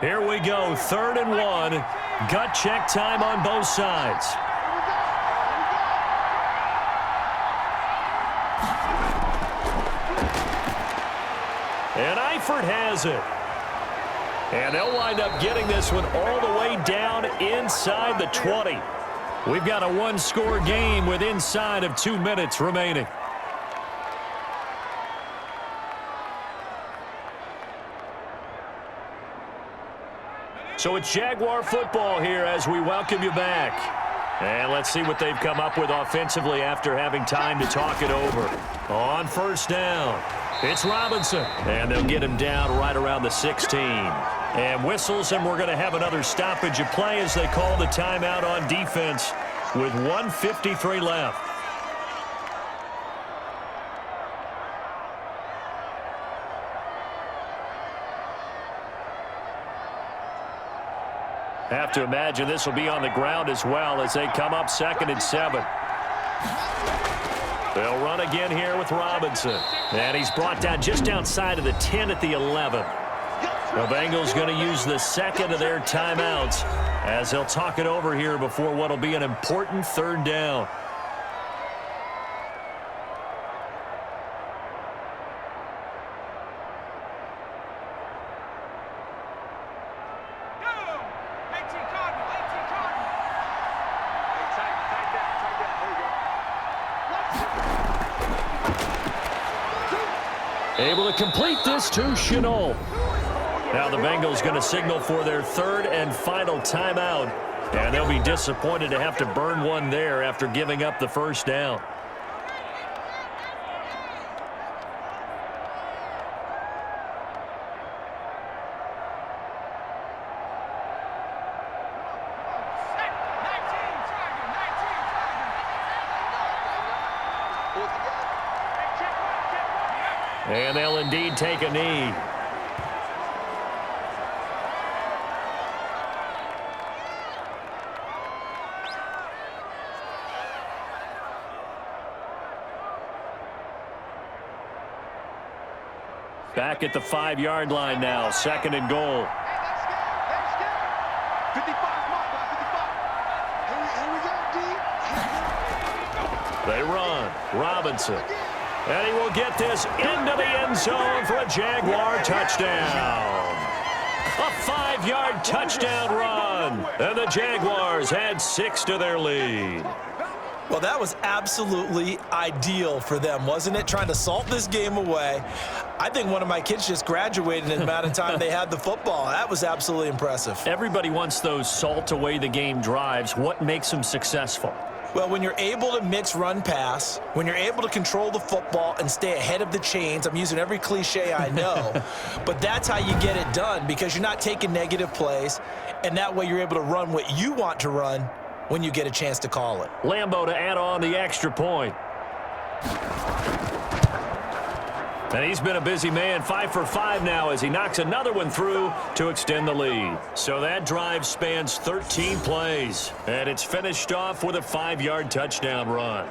Here we go, 3rd and 1. Gut check time on both sides. And Eifert has it. And they'll wind up getting this one all the way down inside the 20. We've got a one-score game with inside of 2 minutes remaining. So it's Jaguar football here as we welcome you back. And let's see what they've come up with offensively after having time to talk it over. On first down, it's Robinson. And they'll get him down right around the 16. And whistles, and we're going to have another stoppage of play as they call the timeout on defense with 1:53 left. Have to imagine this will be on the ground as well as they come up 2nd and 7. They'll run again here with Robinson. And he's brought down just outside of the 10 at the 11. The Bengals going to use the second of their timeouts as they'll talk it over here before what will be an important 3rd down. Able to complete this to Shenault. Now the Bengals going to signal for their 3rd and final timeout. And they'll be disappointed to have to burn one there after giving up the first down. And they'll indeed take a knee. Back at the 5-yard line now, 2nd and goal. Hey, let's go. 55, mark, 55. Here we go, D. They run. Robinson. And he will get this into the end zone for a Jaguar touchdown. A 5-yard touchdown run. And the Jaguars add 6 to their lead. Well, that was absolutely ideal for them, wasn't it? Trying to salt this game away. I think one of my kids just graduated in the amount of time they had the football. That was absolutely impressive. Everybody wants those salt away the game drives. What makes them successful? Well, when you're able to mix run-pass, when you're able to control the football and stay ahead of the chains, I'm using every cliche I know, but that's how you get it done because you're not taking negative plays, and that way you're able to run what you want to run when you get a chance to call it. Lambeau to add on the extra point. And he's been a busy man, 5 for 5 now as he knocks another one through to extend the lead. So that drive spans 13 plays, and it's finished off with a 5-yard touchdown run.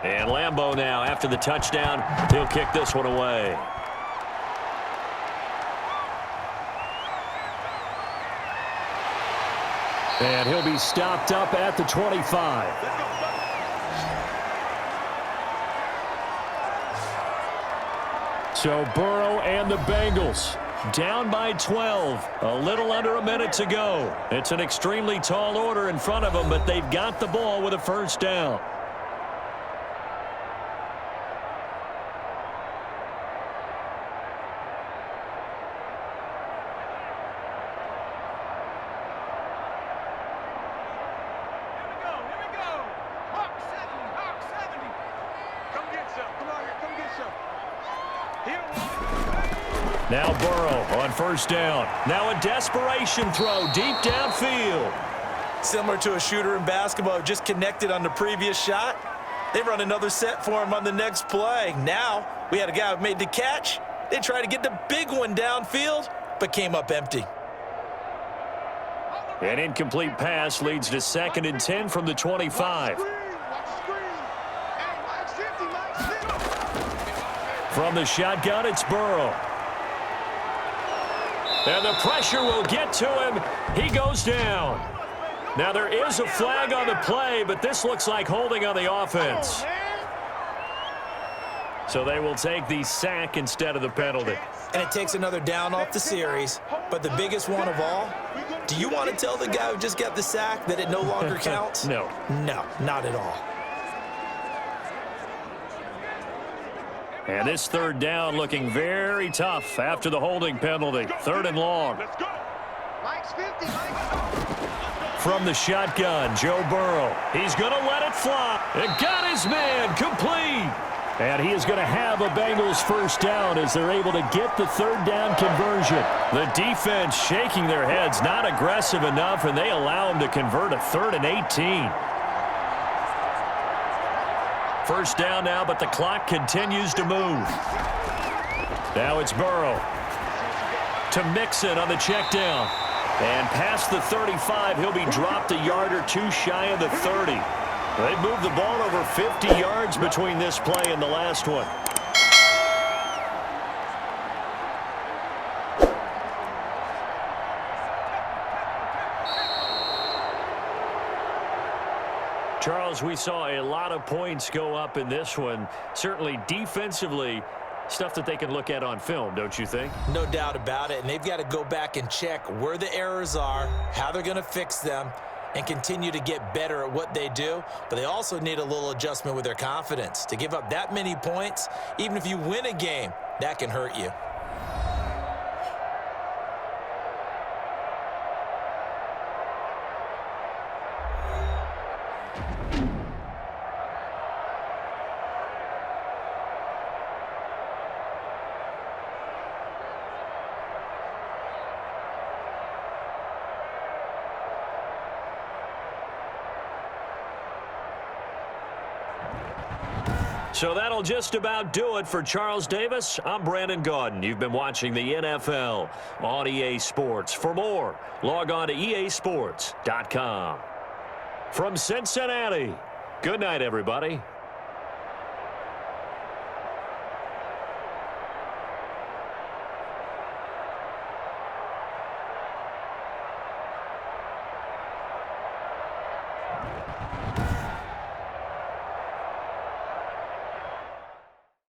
And Lambeau now, after the touchdown, he'll kick this one away. And he'll be stopped up at the 25. So Burrow and the Bengals down by 12. A little under a minute to go. It's an extremely tall order in front of them, but they've got the ball with a first down. Now Burrow on first down. Now a desperation throw deep downfield. Similar to a shooter in basketball who just connected on the previous shot. They run another set for him on the next play. Now we had a guy who made the catch. They tried to get the big one downfield, but came up empty. An incomplete pass leads to 2nd and 10 from the 25. From the shotgun, it's Burrow. And the pressure will get to him. He goes down. Now there is a flag on the play, but this looks like holding on the offense. So they will take the sack instead of the penalty. And it takes another down off the series. But the biggest one of all, do you want to tell the guy who just got the sack that it no longer counts? No. No, not at all. And this 3rd down looking very tough after the holding penalty. 3rd and long. From the shotgun, Joe Burrow. He's going to let it fly. And got his man complete. And he is going to have a Bengals first down as they're able to get the 3rd down conversion. The defense shaking their heads, not aggressive enough, and they allow him to convert a 3rd and 18. First down now, but the clock continues to move. Now it's Burrow to Mixon on the check down. And past the 35, he'll be dropped a yard or two shy of the 30. They've moved the ball over 50 yards between this play and the last one. Charles, we saw a lot of points go up in this one. Certainly defensively, stuff that they can look at on film, don't you think? No doubt about it. And they've got to go back and check where the errors are, how they're going to fix them, and continue to get better at what they do. But they also need a little adjustment with their confidence. To give up that many points, even if you win a game, that can hurt you. So that'll just about do it for Charles Davis. I'm Brandon Gaudin. You've been watching the NFL on EA Sports. For more, log on to easports.com. From Cincinnati, good night, everybody.